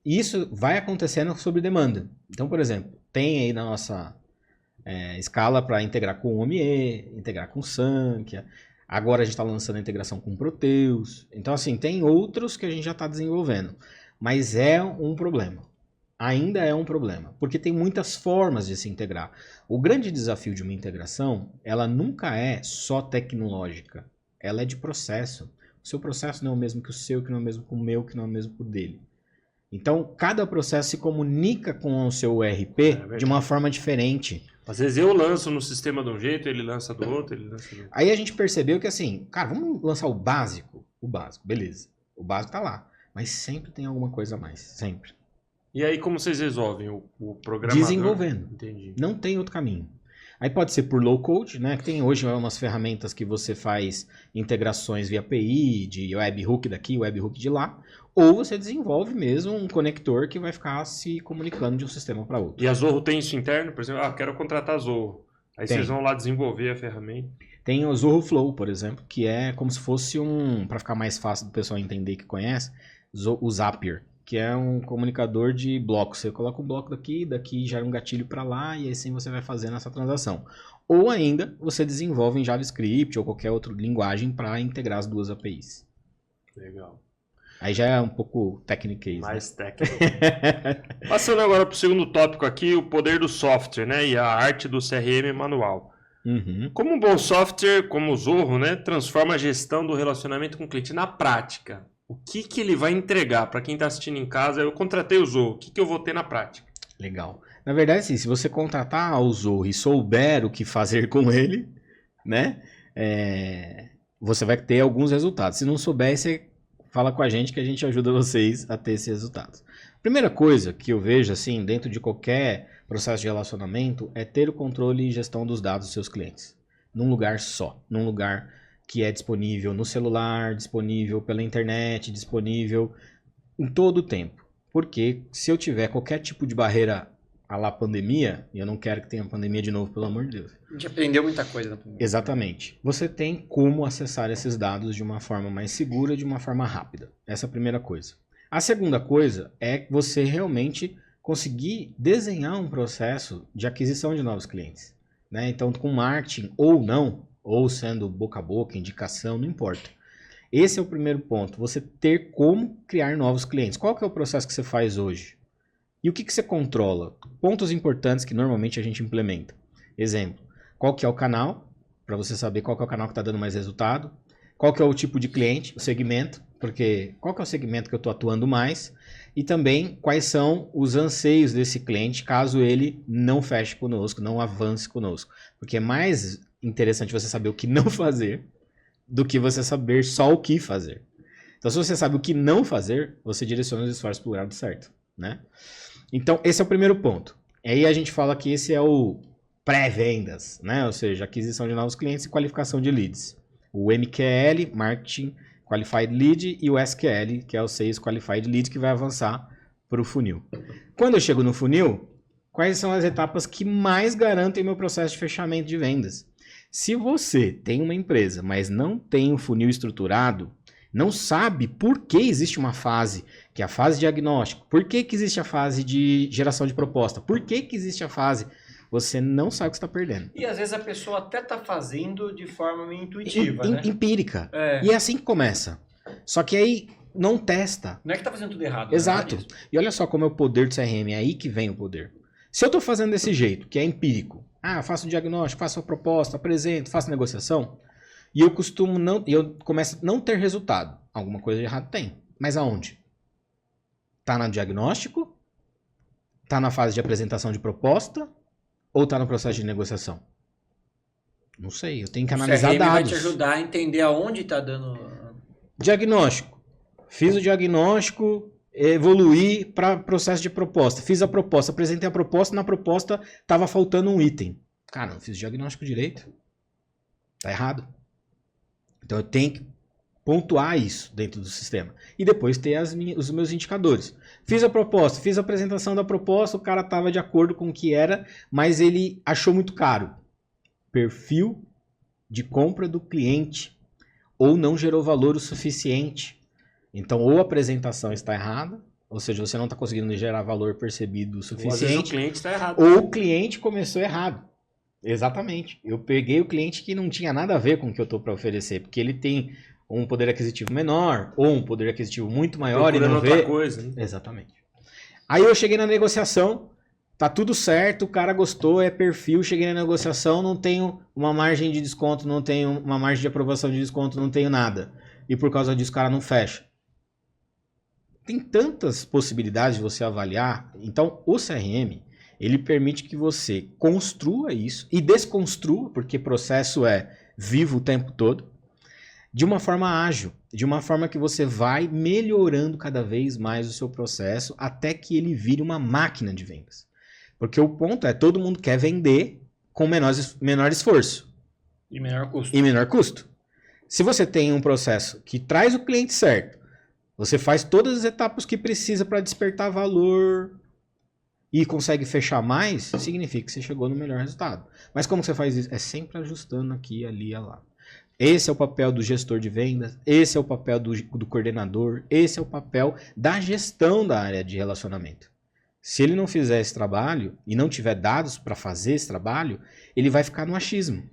E isso vai acontecendo sob demanda. Então, por exemplo, tem aí na nossa escala para integrar com o OMIE, integrar com o Sankia. Agora a gente está lançando a integração com o Proteus. Então, assim, tem outros que a gente já está desenvolvendo. Mas é um problema. Ainda é um problema. Porque tem muitas formas de se integrar. O grande desafio de uma integração, ela nunca é só tecnológica. Ela é de processo. O seu processo não é o mesmo que o seu, que não é o mesmo que o meu, que não é o mesmo que o dele. Então, cada processo se comunica com o seu ERP de uma forma diferente. Às vezes eu lanço no sistema de um jeito, ele lança do outro, ele lança do outro. Aí a gente percebeu que assim, cara, vamos lançar o básico. O básico, beleza. O básico tá lá. Mas sempre tem alguma coisa a mais. Sempre. E aí como vocês resolvem o programador? Desenvolvendo. Entendi. Não tem outro caminho. Aí pode ser por low code, né? Que tem hoje umas ferramentas que você faz integrações via API, de webhook daqui, webhook de lá. Ou você desenvolve mesmo um conector que vai ficar se comunicando de um sistema para outro. E a Zorro tem isso interno? Por exemplo, quero contratar a Zorro. Aí vocês vão lá desenvolver a ferramenta. Tem o Zorro Flow, por exemplo, que é como se fosse para ficar mais fácil do pessoal entender que conhece, o Zapier, que é um comunicador de blocos. Você coloca um bloco daqui gera um gatilho para lá e assim você vai fazendo essa transação. Ou ainda, você desenvolve em JavaScript ou qualquer outra linguagem para integrar as duas APIs. Legal. Aí já é um pouco technique. Mais técnico. Passando agora para o segundo tópico aqui, o poder do software, né? E a arte do CRM manual. Uhum. Como um bom software, como o Zorro, né? Transforma a gestão do relacionamento com o cliente na prática. O que ele vai entregar para quem está assistindo em casa? Eu contratei o Zorro, o que eu vou ter na prática? Legal. Na verdade, assim, se você contratar o Zorro e souber o que fazer com ele, né? Você vai ter alguns resultados. Se não souber, você fala com a gente que a gente ajuda vocês a ter esses resultados. Primeira coisa que eu vejo, assim, dentro de qualquer processo de relacionamento, é ter o controle e gestão dos dados dos seus clientes. Num lugar só. Num lugar que é disponível no celular, disponível pela internet, disponível em todo o tempo. Porque se eu tiver qualquer tipo de barreira à la pandemia, e eu não quero que tenha pandemia de novo, pelo amor de Deus. A gente aprendeu muita coisa na pandemia. Exatamente. Você tem como acessar esses dados de uma forma mais segura, de uma forma rápida. Essa é a primeira coisa. A segunda coisa é você realmente conseguir desenhar um processo de aquisição de novos clientes, né? Então, com marketing ou não, ou sendo boca a boca, indicação, não importa. Esse é o primeiro ponto, você ter como criar novos clientes. Qual que é o processo que você faz hoje? E o que você controla? Pontos importantes que normalmente a gente implementa. Exemplo, qual que é o canal, para você saber qual que é o canal que está dando mais resultado, qual que é o tipo de cliente, o segmento, porque qual que é o segmento que eu estou atuando mais, e também quais são os anseios desse cliente caso ele não feche conosco, não avance conosco. Porque é mais interessante você saber o que não fazer do que você saber só o que fazer. Então, se você sabe o que não fazer, você direciona os esforços para o lugar certo, né? Então, esse é o primeiro ponto. Aí a gente fala que esse é o pré-vendas, né? Ou seja, aquisição de novos clientes e qualificação de leads. O MQL, Marketing Qualified Lead, e o SQL, que é o Sales Qualified Lead, que vai avançar para o funil. Quando eu chego no funil, quais são as etapas que mais garantem meu processo de fechamento de vendas? Se você tem uma empresa, mas não tem um funil estruturado, não sabe por que existe uma fase, que é a fase de diagnóstico, por que existe a fase de geração de proposta, por que existe a fase... Você não sabe o que está perdendo. E às vezes a pessoa até está fazendo de forma meio intuitiva, né? Empírica. E é assim que começa. Só que aí não testa. Não é que está fazendo tudo errado. Exato. Né? E olha só como é o poder do CRM. É aí que vem o poder. Se eu estou fazendo desse jeito, que é empírico, eu faço um diagnóstico, faço a proposta, apresento, faço negociação, e eu começo a não ter resultado. Alguma coisa de errado tem. Mas aonde? Está no diagnóstico? Está na fase de apresentação de proposta? Ou está no processo de negociação? Não sei, eu tenho que analisar dados. O CRM vai te ajudar a entender aonde está dando... Diagnóstico. Fiz o diagnóstico, evoluí para processo de proposta. Fiz a proposta, apresentei a proposta, na proposta estava faltando um item. Cara, não fiz o diagnóstico direito. Tá errado. Então eu tenho que pontuar isso dentro do sistema. E depois ter os meus indicadores. Fiz a proposta, fiz a apresentação da proposta, o cara estava de acordo com o que era, mas ele achou muito caro. Perfil de compra do cliente. Ou não gerou valor o suficiente. Então, ou a apresentação está errada, ou seja, você não está conseguindo gerar valor percebido o suficiente. Ou às vezes o cliente está errado. Ou o cliente começou errado. Exatamente. Eu peguei o cliente que não tinha nada a ver com o que eu estou para oferecer, porque ele tem um poder aquisitivo menor, ou um poder aquisitivo muito maior e não vê... outra coisa, né? Exatamente. Aí eu cheguei na negociação, tá tudo certo, o cara gostou, é perfil, cheguei na negociação, não tenho uma margem de desconto, não tenho uma margem de aprovação de desconto, não tenho nada. E por causa disso o cara não fecha. Tem tantas possibilidades de você avaliar. Então, o CRM, ele permite que você construa isso e desconstrua, porque processo é vivo o tempo todo, de uma forma ágil, de uma forma que você vai melhorando cada vez mais o seu processo até que ele vire uma máquina de vendas. Porque o ponto é, todo mundo quer vender com menor esforço. E menor custo. E menor custo. Se você tem um processo que traz o cliente certo, você faz todas as etapas que precisa para despertar valor e consegue fechar mais, significa que você chegou no melhor resultado. Mas como você faz isso? É sempre ajustando aqui, ali e lá. Esse é o papel do gestor de vendas, esse é o papel do coordenador, esse é o papel da gestão da área de relacionamento. Se ele não fizer esse trabalho e não tiver dados para fazer esse trabalho, ele vai ficar no achismo.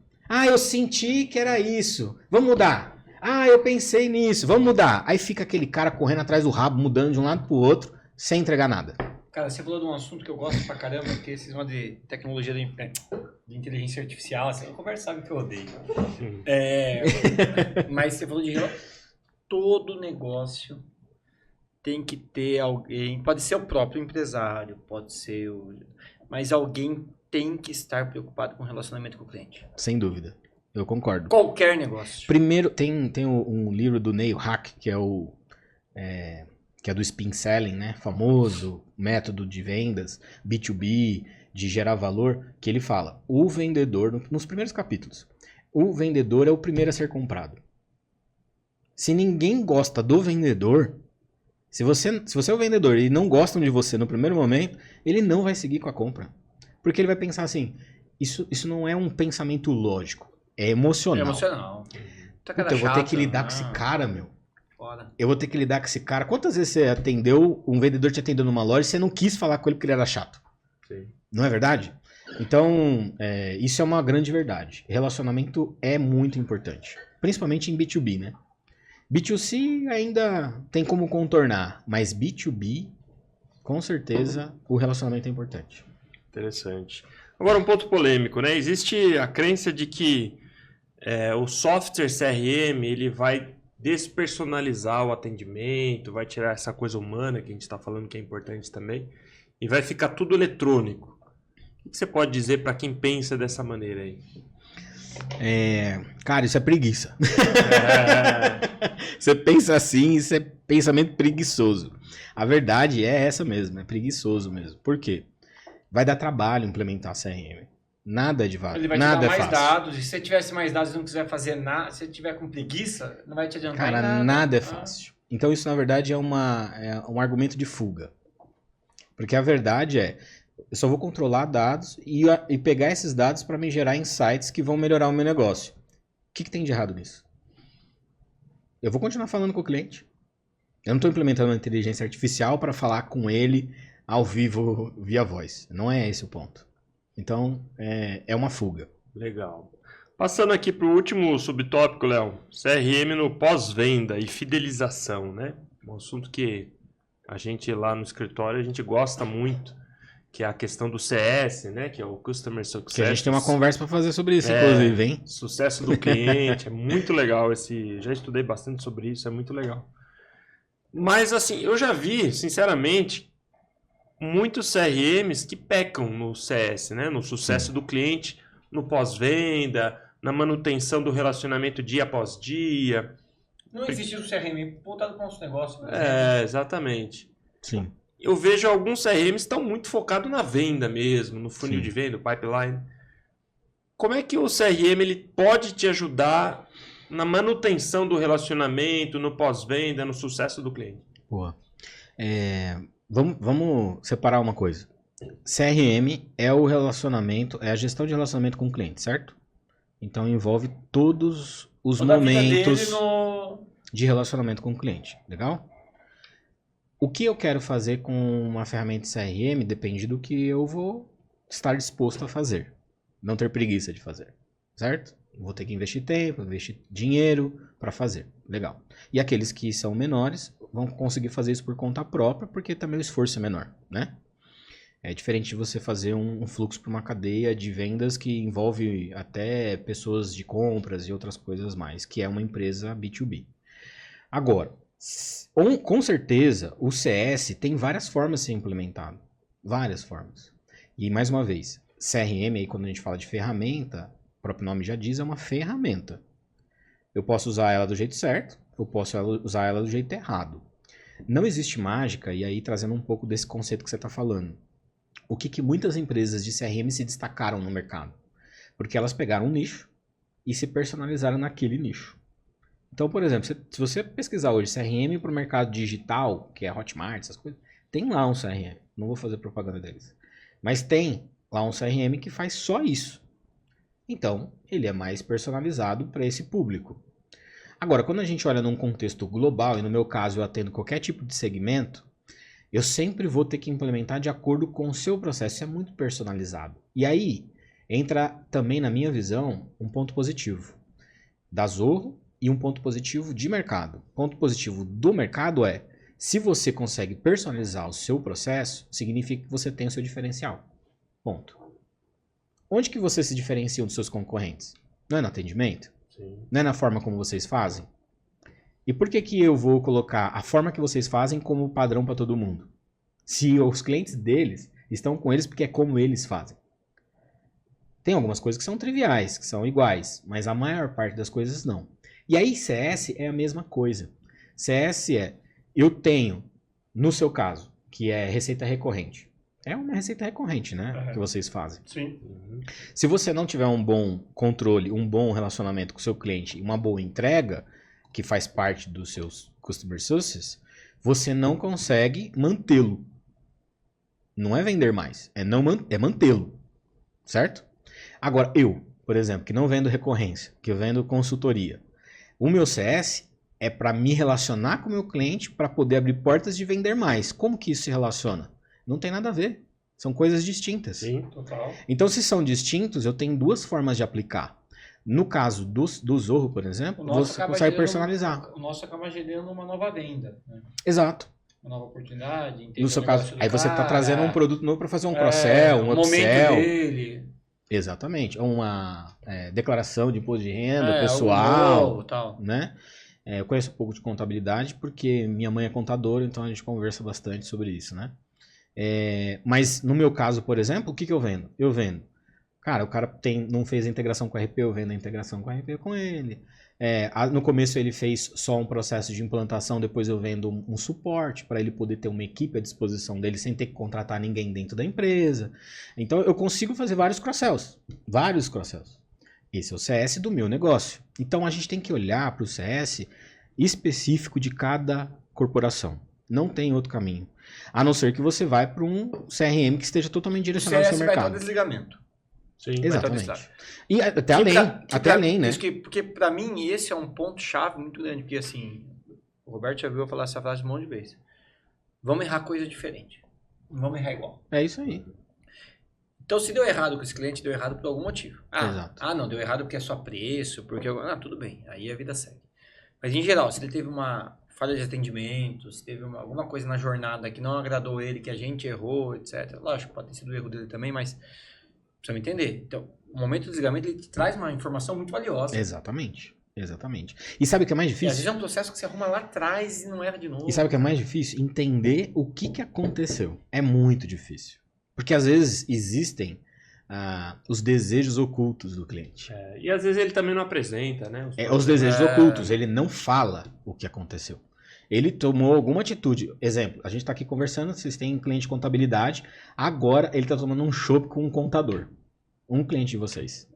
Eu senti que era isso, vamos mudar. Eu pensei nisso, vamos mudar. Aí fica aquele cara correndo atrás do rabo, mudando de um lado para o outro, sem entregar nada. Cara, você falou de um assunto que eu gosto pra caramba, que é esse negócio de tecnologia de inteligência artificial, assim, a conversa sabe que eu odeio. Mas você falou de todo negócio tem que ter alguém, pode ser o próprio empresário, pode ser mas alguém tem que estar preocupado com o relacionamento com o cliente. Sem dúvida, eu concordo. Qualquer negócio. Primeiro, tem um livro do Neil Hack, que é do Spin Selling, né? Famoso método de vendas, B2B, de gerar valor, que ele fala, o vendedor, nos primeiros capítulos, o vendedor é o primeiro a ser comprado. Se ninguém gosta do vendedor, se você é o vendedor e não gostam de você no primeiro momento, ele não vai seguir com a compra. Porque ele vai pensar assim, isso não é um pensamento lógico, é emocional. É emocional. Então eu vou ter que lidar com esse cara, meu. Eu vou ter que lidar com esse cara. Quantas vezes você atendeu, um vendedor te atendeu numa loja e você não quis falar com ele porque ele era chato? Sim. Não é verdade? Então, isso é uma grande verdade. Relacionamento é muito importante. Principalmente em B2B, né? B2C ainda tem como contornar, mas B2B, com certeza, o relacionamento é importante. Interessante. Agora, um ponto polêmico, né? Existe a crença de que o software CRM ele vai despersonalizar o atendimento, vai tirar essa coisa humana que a gente está falando que é importante também, e vai ficar tudo eletrônico. O que você pode dizer para quem pensa dessa maneira aí? Cara, isso é preguiça. Você pensa assim, isso é pensamento preguiçoso. A verdade é essa mesmo, é preguiçoso mesmo. Por quê? Vai dar trabalho implementar CRM. Nada de válido. Ele vai nada te dar mais fácil. dados, e se você tivesse mais dados e não quiser fazer nada, se você tiver com preguiça, não vai te adiantar Cara, em nada. nada é fácil. Então isso, na verdade, é um argumento de fuga. Porque a verdade é, eu só vou controlar dados e pegar esses dados para me gerar insights que vão melhorar o meu negócio. O que tem de errado nisso? Eu vou continuar falando com o cliente. Eu não estou implementando uma inteligência artificial para falar com ele ao vivo via voz. Não é esse o ponto. Então, é uma fuga. Legal. Passando aqui para o último subtópico, Léo. CRM no pós-venda e fidelização, né? Um assunto que a gente lá no escritório, a gente gosta muito, que é a questão do CS, né? Que é o Customer Success. Que a gente tem uma conversa para fazer sobre isso, inclusive, hein? Sucesso do cliente. É muito legal esse... Já estudei bastante sobre isso, é muito legal. Mas, assim, eu já vi, sinceramente, muitos CRMs que pecam no CS, né? No sucesso do cliente, no pós-venda, na manutenção do relacionamento dia após dia. Não existe o CRM voltado para o nosso negócio. Exatamente. Sim. Eu vejo alguns CRMs que estão muito focados na venda mesmo, no funil de venda, pipeline. Como é que o CRM ele pode te ajudar na manutenção do relacionamento, no pós-venda, no sucesso do cliente? Boa. Vamos separar uma coisa. CRM é o relacionamento, é a gestão de relacionamento com o cliente, certo? Então envolve todos os momentos de relacionamento com o cliente. Legal? O que eu quero fazer com uma ferramenta de CRM depende do que eu vou estar disposto a fazer. Não ter preguiça de fazer. Certo? Vou ter que investir tempo, investir dinheiro para fazer. Legal. E aqueles que são menores vão conseguir fazer isso por conta própria, porque também o esforço é menor, né? É diferente de você fazer um fluxo para uma cadeia de vendas que envolve até pessoas de compras e outras coisas mais, que é uma empresa B2B. Agora, com certeza, o CS tem várias formas de ser implementado. Várias formas. E, mais uma vez, CRM, aí, quando a gente fala de ferramenta, o próprio nome já diz, é uma ferramenta. Eu posso usar ela do jeito certo, eu posso usar ela do jeito errado. Não existe mágica, e aí trazendo um pouco desse conceito que você está falando. O que muitas empresas de CRM se destacaram no mercado? Porque elas pegaram um nicho e se personalizaram naquele nicho. Então, por exemplo, se você pesquisar hoje CRM para o mercado digital, que é Hotmart, essas coisas, tem lá um CRM. Não vou fazer propaganda deles. Mas tem lá um CRM que faz só isso. Então, ele é mais personalizado para esse público. Agora, quando a gente olha num contexto global, e no meu caso eu atendo qualquer tipo de segmento, eu sempre vou ter que implementar de acordo com o seu processo. Isso é muito personalizado. E aí, entra também, na minha visão, um ponto positivo da Zorro e um ponto positivo de mercado. Ponto positivo do mercado é, se você consegue personalizar o seu processo, significa que você tem o seu diferencial. Ponto. Onde que você se diferencia dos seus concorrentes? Não é no atendimento? Sim. Não é na forma como vocês fazem? E por que eu vou colocar a forma que vocês fazem como padrão para todo mundo? Se os clientes deles estão com eles porque é como eles fazem. Tem algumas coisas que são triviais, que são iguais, mas a maior parte das coisas não. E aí CS é a mesma coisa. CS eu tenho, no seu caso, que é receita recorrente. É uma receita recorrente, né? Que vocês fazem. Sim. Se você não tiver um bom controle, um bom relacionamento com o seu cliente e uma boa entrega, que faz parte dos seus Customer Success, você não consegue mantê-lo. Não é vender mais, é mantê-lo. Certo? Agora, eu, por exemplo, que não vendo recorrência, que eu vendo consultoria, o meu CS é para me relacionar com o meu cliente para poder abrir portas de vender mais. Como que isso se relaciona? Não tem nada a ver. São coisas distintas. Sim, total. Então, se são distintos, eu tenho duas formas de aplicar. No caso do Zorro, por exemplo, você consegue personalizar. O nosso acaba gerando uma nova venda. Né? Exato. uma nova oportunidade. No seu caso, aí você está trazendo um produto novo para fazer um cross-sell, um upsell. Momento dele. Exatamente. Uma declaração de imposto de renda pessoal, novo, tal. Né? Eu conheço um pouco de contabilidade porque minha mãe é contadora, então a gente conversa bastante sobre isso, né? Mas no meu caso, por exemplo, o que eu vendo? Eu vendo. Cara, o cara não fez a integração com a RP, eu vendo a integração com a RP com ele. No começo ele fez só um processo de implantação, depois eu vendo um suporte para ele poder ter uma equipe à disposição dele sem ter que contratar ninguém dentro da empresa. Então eu consigo fazer vários cross-sells. Vários cross-sells. Esse é o CS do meu negócio. Então a gente tem que olhar para o CS específico de cada corporação. Não tem outro caminho. A não ser que você vai para um CRM que esteja totalmente direcionado ao seu mercado. Vai ter desligamento. Sim, exatamente. E até além, né? Porque para mim esse é um ponto-chave muito grande. Porque assim, o Roberto já viu eu falar essa frase um monte de vezes. Vamos errar coisa diferente. Não vamos errar igual. É isso aí. Então, se deu errado com esse cliente, deu errado por algum motivo. Exato. Não, deu errado porque é só preço, porque... tudo bem, aí a vida segue. Mas, em geral, se ele teve uma falha de atendimento, se teve alguma coisa na jornada que não agradou ele, que a gente errou, etc. Lógico, pode ter sido o erro dele também, mas precisa me entender. Então, o momento do desligamento, ele te traz uma informação muito valiosa. Exatamente. E sabe o que é mais difícil? E às vezes é um processo que você arruma lá atrás e não erra de novo. E sabe o que é mais difícil? Entender o que aconteceu. É muito difícil. Porque às vezes existem os desejos ocultos do cliente. E às vezes ele também não apresenta, né? Os desejos ocultos, ele não fala o que aconteceu. Ele tomou alguma atitude. Exemplo, a gente está aqui conversando, vocês têm um cliente de contabilidade, agora ele está tomando um chopp com um contador. Um cliente de vocês.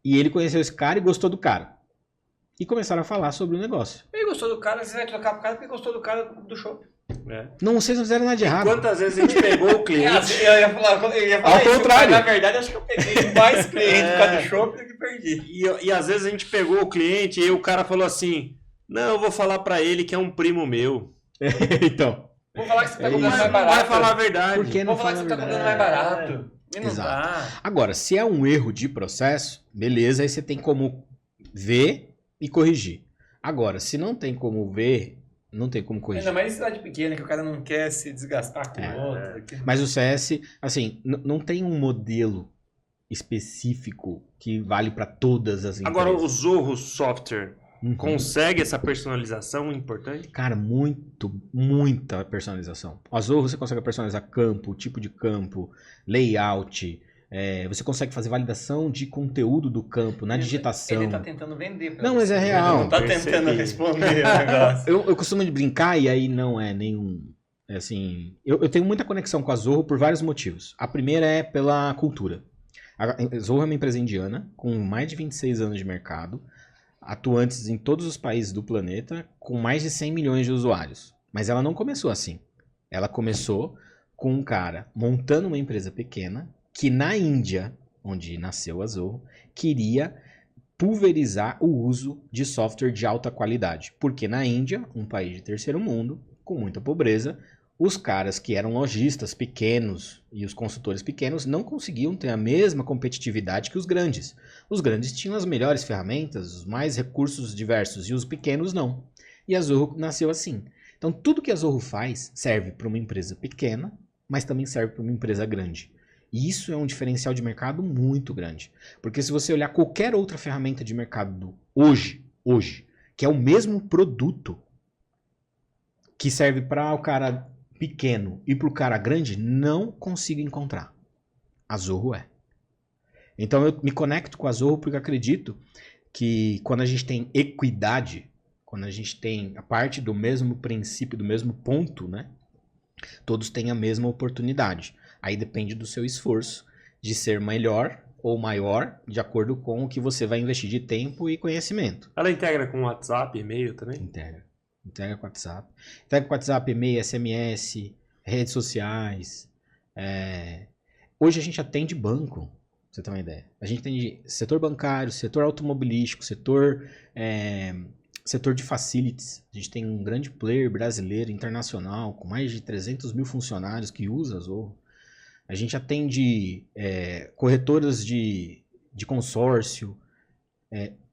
E ele conheceu esse cara e gostou do cara. E começaram a falar sobre o negócio. Ele gostou do cara, você vai trocar pro cara porque gostou do cara do chopp. Não, vocês não fizeram nada de errado. Quantas vezes a gente pegou o cliente? Eu ia falar ao isso, contrário. Mas, na verdade, acho que eu peguei mais cliente por causa do chopp do que perdi. E às vezes a gente pegou o cliente e o cara falou assim: não, eu vou falar pra ele que é um primo meu. Então. Vou falar que você tá comprando mais barato. Vai falar a verdade. Por que não vou falar que você tá comprando mais barato. E não tá. Agora, se é um erro de processo, beleza, aí você tem como ver e corrigir. Agora, se não tem como ver, não tem como corrigir. Ainda mais em cidade pequena, que o cara não quer se desgastar com o outro. Mas o CS, assim, não tem um modelo específico que vale para todas as empresas. Agora, o Zorro Software consegue essa personalização importante? Cara, muita personalização. A Zorro você consegue personalizar campo, tipo de campo, layout. Você consegue fazer validação de conteúdo do campo, na digitação. Ele tá tentando vender. Não, mas é real. Ele não tá tentando responder o negócio. Eu costumo brincar e aí não é nenhum... assim, eu tenho muita conexão com a Zorro por vários motivos. A primeira é pela cultura. A Zorro é uma empresa indiana com mais de 26 anos de mercado, atuantes em todos os países do planeta, com mais de 100 milhões de usuários. Mas ela não começou assim. Ela começou com um cara montando uma empresa pequena, que na Índia, onde nasceu a Zorro, queria pulverizar o uso de software de alta qualidade. Porque na Índia, um país de terceiro mundo, com muita pobreza, os caras que eram lojistas pequenos e os consultores pequenos não conseguiam ter a mesma competitividade que os grandes. Os grandes tinham as melhores ferramentas, os mais recursos diversos, e os pequenos não. E a Zorro nasceu assim. Então tudo que a Zorro faz serve para uma empresa pequena, mas também serve para uma empresa grande. E isso é um diferencial de mercado muito grande. Porque se você olhar qualquer outra ferramenta de mercado hoje, que é o mesmo produto que serve para o cara pequeno e para o cara grande, não consigo encontrar. A Zorro é. Então eu me conecto com a Zorro porque acredito que quando a gente tem equidade, quando a gente tem a parte do mesmo princípio, do mesmo ponto, né? Todos têm a mesma oportunidade. Aí depende do seu esforço de ser melhor ou maior, de acordo com o que você vai investir de tempo e conhecimento. Ela integra com WhatsApp, e-mail também? Integra com WhatsApp. Integra com WhatsApp, e-mail, SMS, redes sociais. Hoje a gente atende banco, pra você ter uma ideia. A gente atende setor bancário, setor automobilístico, setor de facilities. A gente tem um grande player brasileiro, internacional, com mais de 300 mil funcionários que usa a Zorro. A gente atende corretoras de consórcio.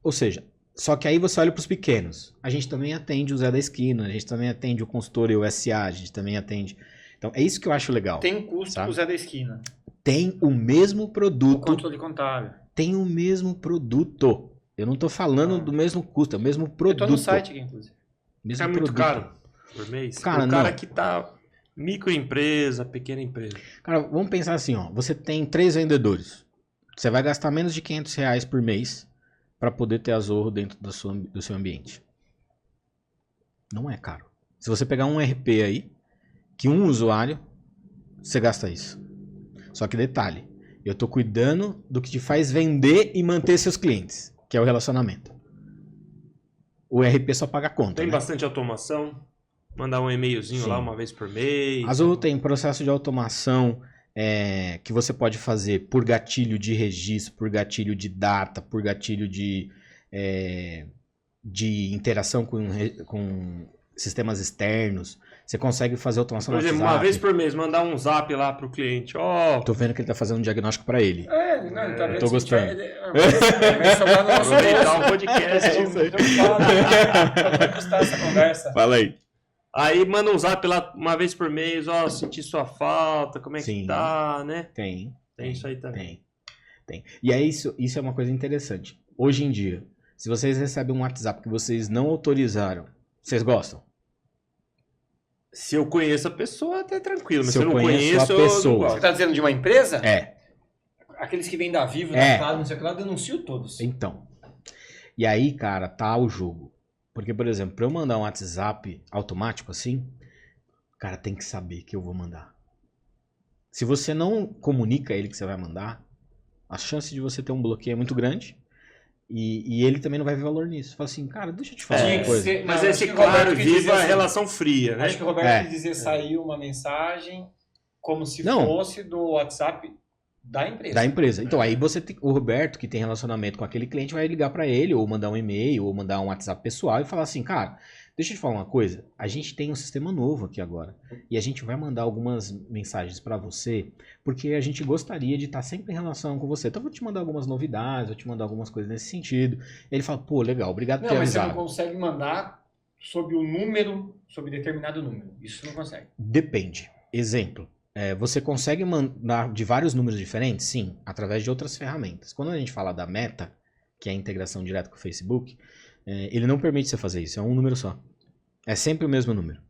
Ou seja, Só que aí você olha para os pequenos. A gente também atende o Zé da Esquina, a gente também atende o consultor e o SA, a gente também atende... Então, é isso que eu acho legal. Tem custo o Zé da Esquina. Tem o mesmo produto. O controle contábil. Tem o mesmo produto. Eu não tô falando do mesmo custo, é o mesmo produto. Eu tô no site aqui, inclusive. Mesmo muito caro por mês? Cara, o cara que tá microempresa, pequena empresa. Cara, vamos pensar assim, ó. Você tem 3 vendedores. Você vai gastar menos de R$500 por mês para poder ter a Zorro dentro do seu ambiente. Não é caro. Se você pegar um RP aí, que um usuário, você gasta isso. Só que detalhe, eu tô cuidando do que te faz vender e manter seus clientes, que é o relacionamento. O RP só paga a conta. Tem bastante automação? Mandar um e-mailzinho lá uma vez por mês? A Zorro tem processo de automação que você pode fazer por gatilho de registro, por gatilho de data, por gatilho de interação com sistemas externos. Você consegue fazer automação no WhatsApp. Por exemplo, uma vez por mês, mandar um zap lá pro cliente. Tô vendo que ele tá fazendo um diagnóstico pra ele. Não, ele tá vendo. Tô gostando. Vai aproveitar o podcast. Vai custar essa conversa. Fala aí. Aí manda um zap lá uma vez por mês. Senti sua falta, como é que tá, né? Tem isso aí também. Tem. E aí isso é uma coisa interessante. Hoje em dia, se vocês recebem um WhatsApp que vocês não autorizaram, vocês gostam? Se eu conheço a pessoa, até tranquilo. Mas se eu não conheço a pessoa. Você tá dizendo de uma empresa? É. Aqueles que vêm da Vivo, da Claro, não sei o que lá, denuncio todos. Então. E aí, cara, tá o jogo. Porque, por exemplo, pra eu mandar um WhatsApp automático assim, cara, tem que saber que eu vou mandar. Se você não comunica a ele que você vai mandar, a chance de você ter um bloqueio é muito grande. E ele também não vai ver valor nisso. Fala assim, cara, deixa eu te falar uma coisa. Mas esse Claro Vivo é a relação fria, né? Acho que o Roberto quis dizer, saiu uma mensagem como se fosse do WhatsApp da empresa. Da empresa. Então aí você tem, o Roberto, que tem relacionamento com aquele cliente, vai ligar pra ele, ou mandar um e-mail, ou mandar um WhatsApp pessoal e falar assim, cara, deixa eu te falar uma coisa, a gente tem um sistema novo aqui agora, e a gente vai mandar algumas mensagens pra você, porque a gente gostaria de estar sempre em relação com você. Então eu vou te mandar algumas novidades, vou te mandar algumas coisas nesse sentido. Ele fala, pô, legal, obrigado por ter avisado. Mas você não consegue mandar sobre o número, sobre determinado número. Isso não consegue. Depende. Exemplo. Você consegue mandar de vários números diferentes? Sim, através de outras ferramentas. Quando a gente fala da Meta, que é a integração direta com o Facebook, ele não permite você fazer isso, é um número só. É sempre o mesmo número.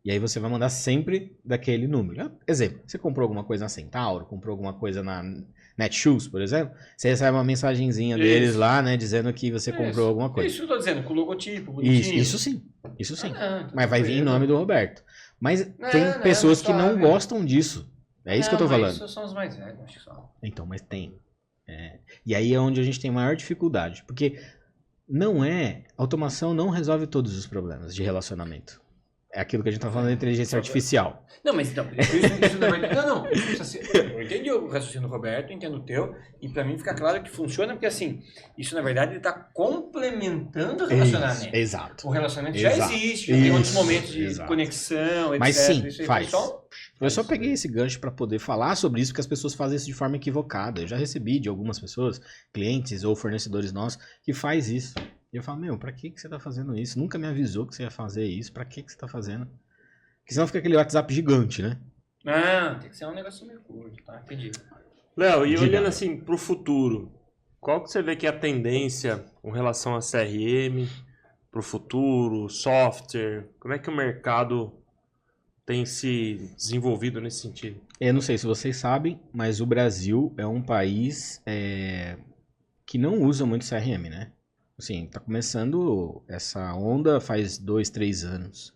E aí você vai mandar sempre daquele número. Exemplo, você comprou alguma coisa na Centauro, comprou alguma coisa na Netshoes, por exemplo, você recebe uma mensagenzinha deles lá, né, dizendo que você comprou alguma coisa. Isso eu tô dizendo, com o logotipo, bonitinho. Isso sim. Mas vai vir em nome do Roberto. Mas tem pessoas que não gostam disso. É isso que eu tô falando. Isso são os mais velhos, acho que só. Então, mas tem. E aí é onde a gente tem maior dificuldade. Porque automação não resolve todos os problemas de relacionamento. É aquilo que a gente tá falando da inteligência artificial. Não, mas então, isso na verdade... Não, eu entendi o raciocínio do Roberto, entendo o teu, e pra mim fica claro que funciona, porque assim, isso na verdade ele tá complementando o relacionamento. Exato. O relacionamento já existe, já tem outros momentos de conexão, etc. Mas sim, isso faz. Eu só peguei esse gancho para poder falar sobre isso, porque as pessoas fazem isso de forma equivocada. Eu já recebi de algumas pessoas, clientes ou fornecedores nossos, que faz isso. E eu falo, pra que você tá fazendo isso? Nunca me avisou que você ia fazer isso. Pra que você tá fazendo? Porque senão fica aquele WhatsApp gigante, né? Não, tem que ser um negócio meio curto, tá? Entendi. Léo, e olhando assim pro futuro, qual que você vê que é a tendência com relação a CRM, pro futuro, software? Como é que o mercado tem se desenvolvido nesse sentido? Eu não sei se vocês sabem, mas o Brasil é um país que não usa muito CRM, né? Assim, tá começando essa onda faz 2, 3 anos.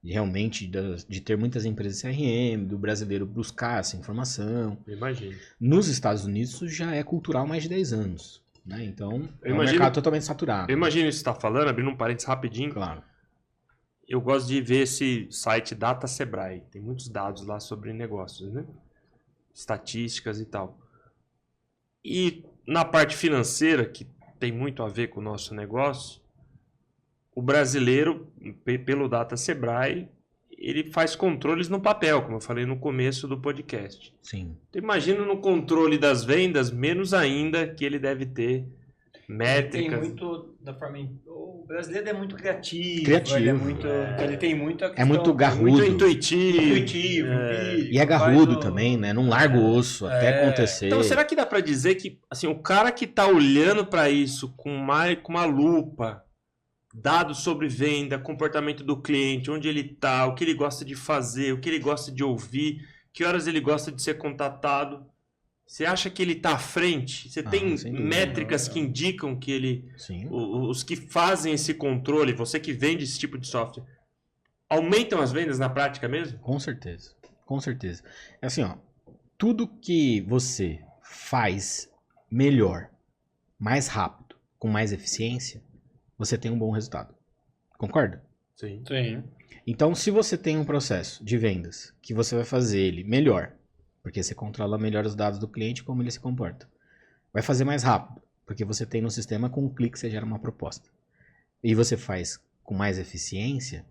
Realmente, de ter muitas empresas CRM, do brasileiro buscar essa informação. Imagino. Nos Estados Unidos, isso já é cultural há mais de 10 anos. Né? Então, é um mercado totalmente saturado. Eu imagino isso que você está falando, abrindo um parênteses rapidinho. Claro. Eu gosto de ver esse site Data Sebrae. Tem muitos dados lá sobre negócios, né? Estatísticas e tal. E na parte financeira, que tem muito a ver com o nosso negócio, o brasileiro, pelo Data Sebrae, ele faz controles no papel, como eu falei no começo do podcast. Sim. Então, imagina no controle das vendas, menos ainda que ele deve ter métricas. Tem muito da forma... O brasileiro é muito criativo. Criativo. Ele é muito... Ele tem muito a É questão... muito garrudo. Muito intuitivo. E é garrudo também, né? Não larga o osso até acontecer. Então, será que dá pra dizer que assim, o cara que tá olhando pra isso com uma lupa, dados sobre venda, comportamento do cliente, onde ele tá, o que ele gosta de fazer, o que ele gosta de ouvir, que horas ele gosta de ser contatado, você acha que ele tá à frente? Você tem métricas que indicam que ele... Sim. Os que fazem esse controle, você que vende esse tipo de software, aumentam as vendas na prática mesmo? Com certeza. Com certeza. É assim, ó. Tudo que você faz melhor, mais rápido, com mais eficiência, você tem um bom resultado. Concorda? Sim. Então, se você tem um processo de vendas que você vai fazer ele melhor, porque você controla melhor os dados do cliente e como ele se comporta, vai fazer mais rápido, porque você tem no sistema com um clique você gera uma proposta. E você faz com mais eficiência,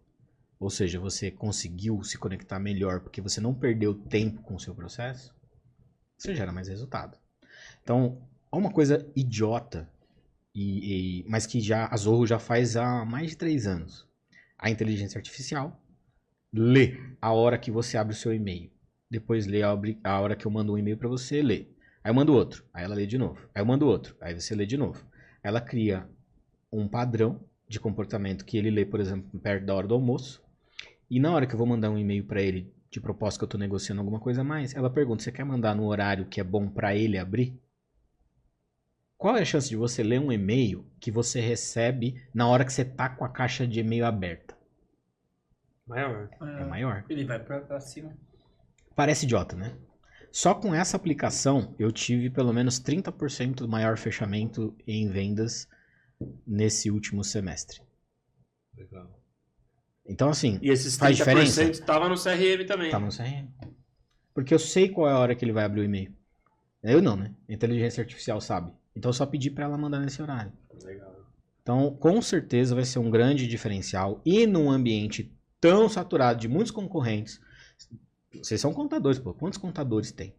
ou seja, você conseguiu se conectar melhor porque você não perdeu tempo com o seu processo, você gera mais resultado. Então, é uma coisa idiota, mas que a Zorro já faz há mais de 3 anos. A inteligência artificial lê a hora que você abre o seu e-mail. Depois lê a hora que eu mando um e-mail para você, lê. Aí eu mando outro, aí ela lê de novo. Aí eu mando outro, aí você lê de novo. Ela cria um padrão de comportamento que ele lê, por exemplo, perto da hora do almoço. E na hora que eu vou mandar um e-mail para ele de proposta que eu estou negociando alguma coisa a mais, ela pergunta, você quer mandar no horário que é bom para ele abrir? Qual é a chance de você ler um e-mail que você recebe na hora que você tá com a caixa de e-mail aberta? Maior. É maior. Ele vai pra cima. Parece idiota, né? Só com essa aplicação eu tive pelo menos 30% maior fechamento em vendas nesse último semestre. Legal. Então, assim, E esses 30% faz diferença? estava no CRM também. Tá no CRM. Porque eu sei qual é a hora que ele vai abrir o e-mail. Eu não, né? A inteligência artificial sabe. Então eu só pedi para ela mandar nesse horário. Legal. Então, com certeza vai ser um grande diferencial. E num ambiente tão saturado de muitos concorrentes. Vocês são contadores, pô. Quantos contadores tem?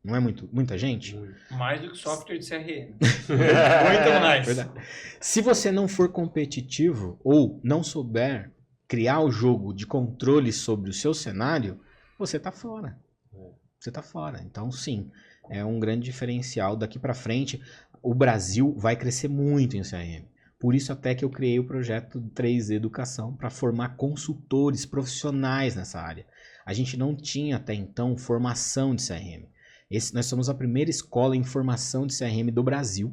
Não é muita gente? Mais do que software de CRM. Muito mais. Verdade. Se você não for competitivo ou não souber criar o jogo de controle sobre o seu cenário, você tá fora. Você tá fora. Então, sim, é um grande diferencial. Daqui para frente, o Brasil vai crescer muito em CRM. Por isso até que eu criei o projeto 3 Educação para formar consultores profissionais nessa área. A gente não tinha até então formação de CRM. Nós somos a primeira escola em formação de CRM do Brasil.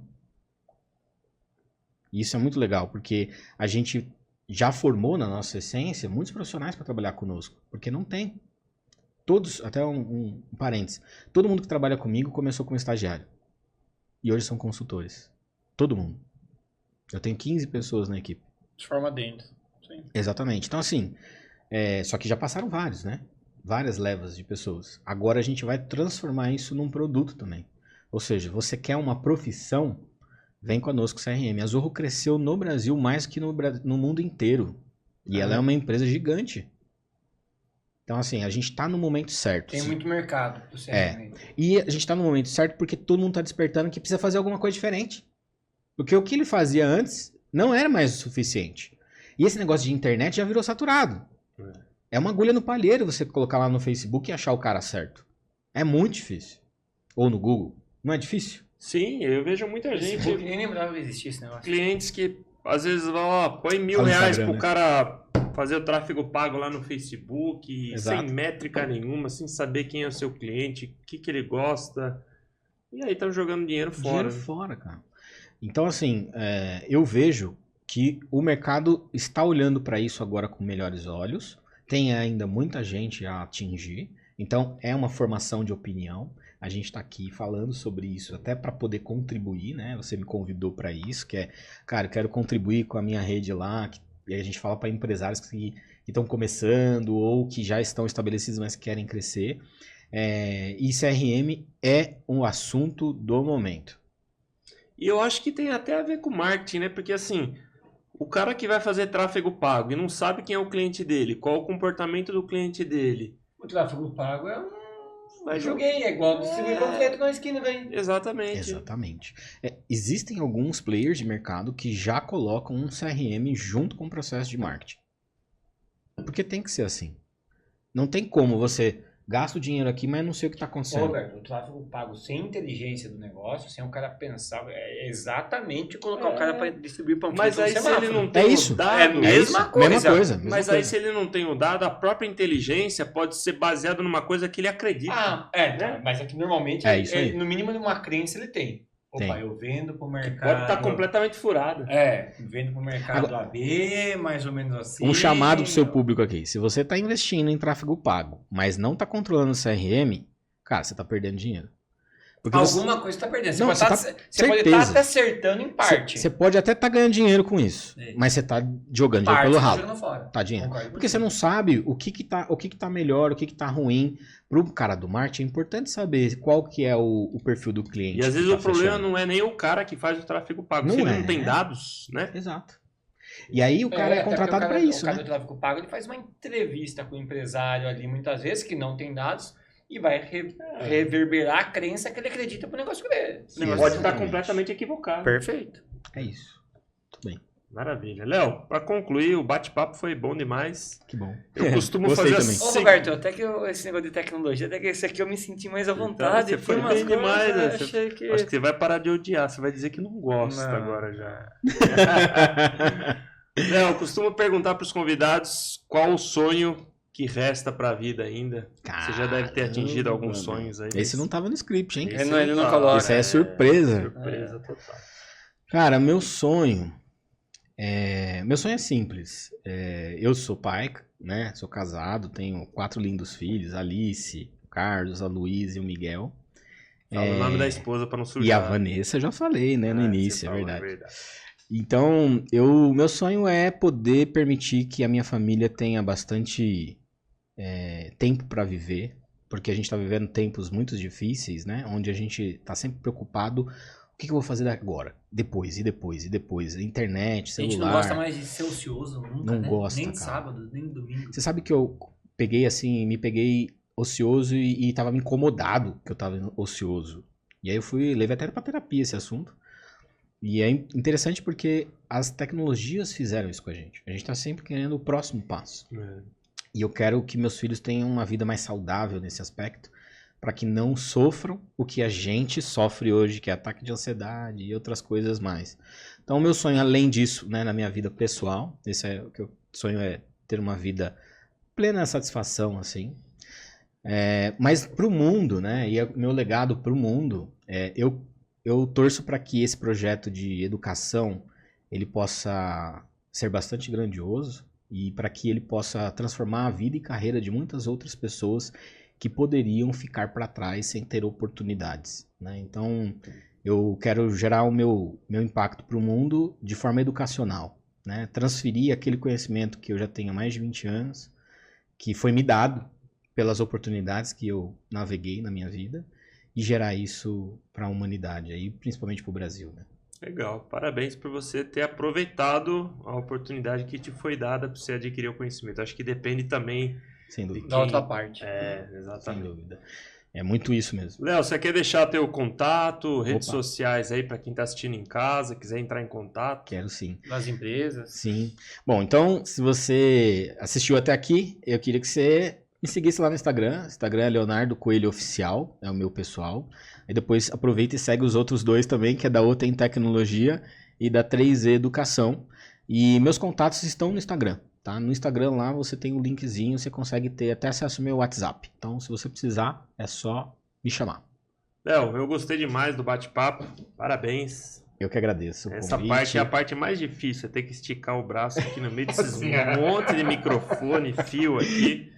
E isso é muito legal, porque a gente já formou na nossa essência muitos profissionais para trabalhar conosco, porque não tem. Todos, até um parênteses, todo mundo que trabalha comigo começou como estagiário. E hoje são consultores. Todo mundo. Eu tenho 15 pessoas na equipe. De forma dentro. Sim. Exatamente. Então, assim, só que já passaram vários, né? Várias levas de pessoas. Agora a gente vai transformar isso num produto também. Ou seja, você quer uma profissão, vem conosco CRM. A Zorro cresceu no Brasil mais que no mundo inteiro. E ela é uma empresa gigante. Então, assim, a gente está no momento certo. Tem muito mercado pro CRM. E a gente está no momento certo porque todo mundo está despertando que precisa fazer alguma coisa diferente. Porque o que ele fazia antes não era mais o suficiente. E esse negócio de internet já virou saturado. É uma agulha no palheiro você colocar lá no Facebook e achar o cara certo. É muito difícil. Ou no Google. Não é difícil? Sim, eu vejo muita gente. Eu nem lembrava que existia esse negócio. Clientes que às vezes vão lá, põe R$1.000 pro cara fazer o tráfego pago lá no Facebook, Exato. sem métrica nenhuma, sem saber quem é o seu cliente, o que ele gosta. E aí estão jogando dinheiro fora. Dinheiro fora, cara. Então, assim, eu vejo que o mercado está olhando para isso agora com melhores olhos. Tem ainda muita gente a atingir. Então, é uma formação de opinião. A gente está aqui falando sobre isso até para poder contribuir, né? Você me convidou para isso, que é, cara, eu quero contribuir com a minha rede lá. E aí a gente fala para empresários que estão começando ou que já estão estabelecidos, mas querem crescer. E CRM é um assunto do momento. E eu acho que tem até a ver com marketing, né? Porque assim, o cara que vai fazer tráfego pago e não sabe quem é o cliente dele, qual o comportamento do cliente dele. O tráfego pago Mas joguei, é igual distribuir panfleto na esquina daí. Exatamente. Existem alguns players de mercado que já colocam um CRM junto com o processo de marketing. Porque tem que ser assim. Não tem como você gasta o dinheiro aqui, mas não sei o que está acontecendo. Roberto, o tráfego pago sem inteligência do negócio, sem o cara pensar, é exatamente colocar o cara para distribuir panfleto. Mas aí se ele não tem o dado... É a mesma coisa. Mas aí se ele não tem o dado, a própria inteligência pode ser baseada numa coisa que ele acredita. Né? Mas é que normalmente, no mínimo de uma crença ele tem. Opa, eu vendo pro mercado... Pode estar completamente furado. Vendo pro mercado AB, mais ou menos assim. Um chamado pro seu público aqui. Se você está investindo em tráfego pago, mas não está controlando o CRM, cara, você está perdendo dinheiro. Porque alguma coisa você está perdendo. Você pode estar até acertando em parte. Você pode até estar ganhando dinheiro com isso, mas você está jogando dinheiro pelo ralo. Jogando fora. Tá dinheiro. Porque você não sabe o que tá melhor, o que tá ruim. Pro cara do marketing é importante saber qual que é o perfil do cliente. E às vezes o problema não é nem o cara que faz o tráfego pago. Se ele não tem dados, né? Exato. E aí o cara é contratado para isso, o cara do tráfego pago, ele faz uma entrevista com o empresário ali, muitas vezes, que não tem dados, e vai reverberar a crença que ele acredita pro negócio dele. Pode estar completamente equivocado. Perfeito. É isso. Tudo bem. Maravilha. Léo, para concluir, o bate-papo foi bom demais. Que bom. Eu costumo fazer assim. Ô, Roberto, até que esse negócio de tecnologia, até que esse aqui eu me senti mais à vontade. Então, você foi bem demais, né? Acho que você vai parar de odiar, você vai dizer que não gosta agora já. Léo, eu costumo perguntar para os convidados qual o sonho que resta para a vida ainda. Você já deve ter atingido alguns sonhos aí. Esse não estava no script, hein? Ele não coloca. Esse é surpresa. Surpresa total. Cara, meu sonho é simples. Eu sou pai, né? Sou casado, tenho 4 lindos filhos, Alice, o Carlos, a Luísa e o Miguel. Fala o nome da esposa para não sujar. E a Vanessa eu já falei, né? No início, é verdade. Então, meu sonho é poder permitir que a minha família tenha bastante tempo para viver, porque a gente está vivendo tempos muito difíceis, né? Onde a gente está sempre preocupado, o que eu vou fazer agora? Depois. Internet, celular. A gente não gosta mais de ser ocioso nunca, não gosta, nem cara. sábado, nem domingo. Você sabe que eu me peguei ocioso e tava me incomodado que eu tava ocioso. E aí levei até pra terapia esse assunto. E é interessante porque as tecnologias fizeram isso com a gente. A gente tá sempre querendo o próximo passo. E eu quero que meus filhos tenham uma vida mais saudável nesse aspecto, para que não sofram o que a gente sofre hoje, que é ataque de ansiedade e outras coisas mais. Então, o meu sonho, além disso, né, na minha vida pessoal, o que eu sonho é ter uma vida plena satisfação, assim. Mas pro mundo, né, e meu legado pro mundo, eu torço para que esse projeto de educação ele possa ser bastante grandioso e para que ele possa transformar a vida e carreira de muitas outras pessoas que poderiam ficar para trás sem ter oportunidades, né? Então, eu quero gerar o meu impacto para o mundo de forma educacional, né? Transferir aquele conhecimento que eu já tenho há mais de 20 anos, que foi me dado pelas oportunidades que eu naveguei na minha vida, e gerar isso para a humanidade, aí, principalmente para o Brasil, né? Legal, parabéns por você ter aproveitado a oportunidade que te foi dada para você adquirir o conhecimento. Acho que depende também sem dúvida. Da outra parte. Exatamente. Sem dúvida. É muito isso mesmo. Léo, você quer deixar teu contato, redes sociais aí para quem está assistindo em casa, quiser entrar em contato? Quero sim. Nas empresas? Sim. Bom, então, se você assistiu até aqui, eu queria que você me seguisse lá no Instagram. Instagram é Leonardo Coelho Oficial, é o meu pessoal. Aí depois aproveita e segue os outros dois também, que é da Otem Tecnologia e da 3E Educação. E meus contatos estão no Instagram. Tá? No Instagram lá você tem um linkzinho, você consegue ter até acesso ao meu WhatsApp. Então, se você precisar, é só me chamar. Léo, eu gostei demais do bate-papo. Parabéns. Eu que agradeço. Essa parte é a parte mais difícil, é ter que esticar o braço aqui no meio desses monte de microfone, fio aqui.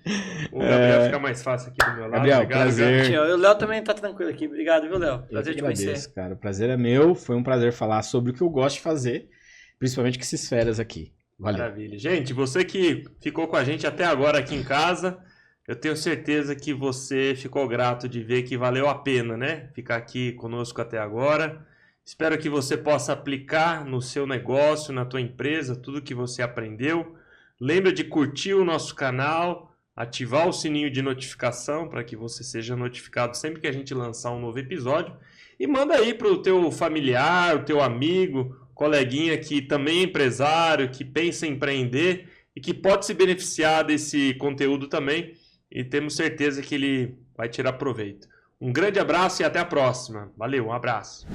O Gabriel fica mais fácil aqui do meu lado. Gabriel, obrigado, prazer. O Léo também tá tranquilo aqui. Obrigado, viu, Léo? Prazer te conhecer. Cara, o prazer é meu. Foi um prazer falar sobre o que eu gosto de fazer, principalmente com esses feras aqui. Valeu. Maravilha. Gente, você que ficou com a gente até agora aqui em casa, eu tenho certeza que você ficou grato de ver que valeu a pena, né? Ficar aqui conosco até agora. Espero que você possa aplicar no seu negócio, na tua empresa, tudo que você aprendeu. Lembra de curtir o nosso canal, ativar o sininho de notificação para que você seja notificado sempre que a gente lançar um novo episódio. E manda aí para o teu familiar, o teu amigo, coleguinha que também é empresário, que pensa em empreender e que pode se beneficiar desse conteúdo também. E temos certeza que ele vai tirar proveito. Um grande abraço e até a próxima. Valeu, um abraço.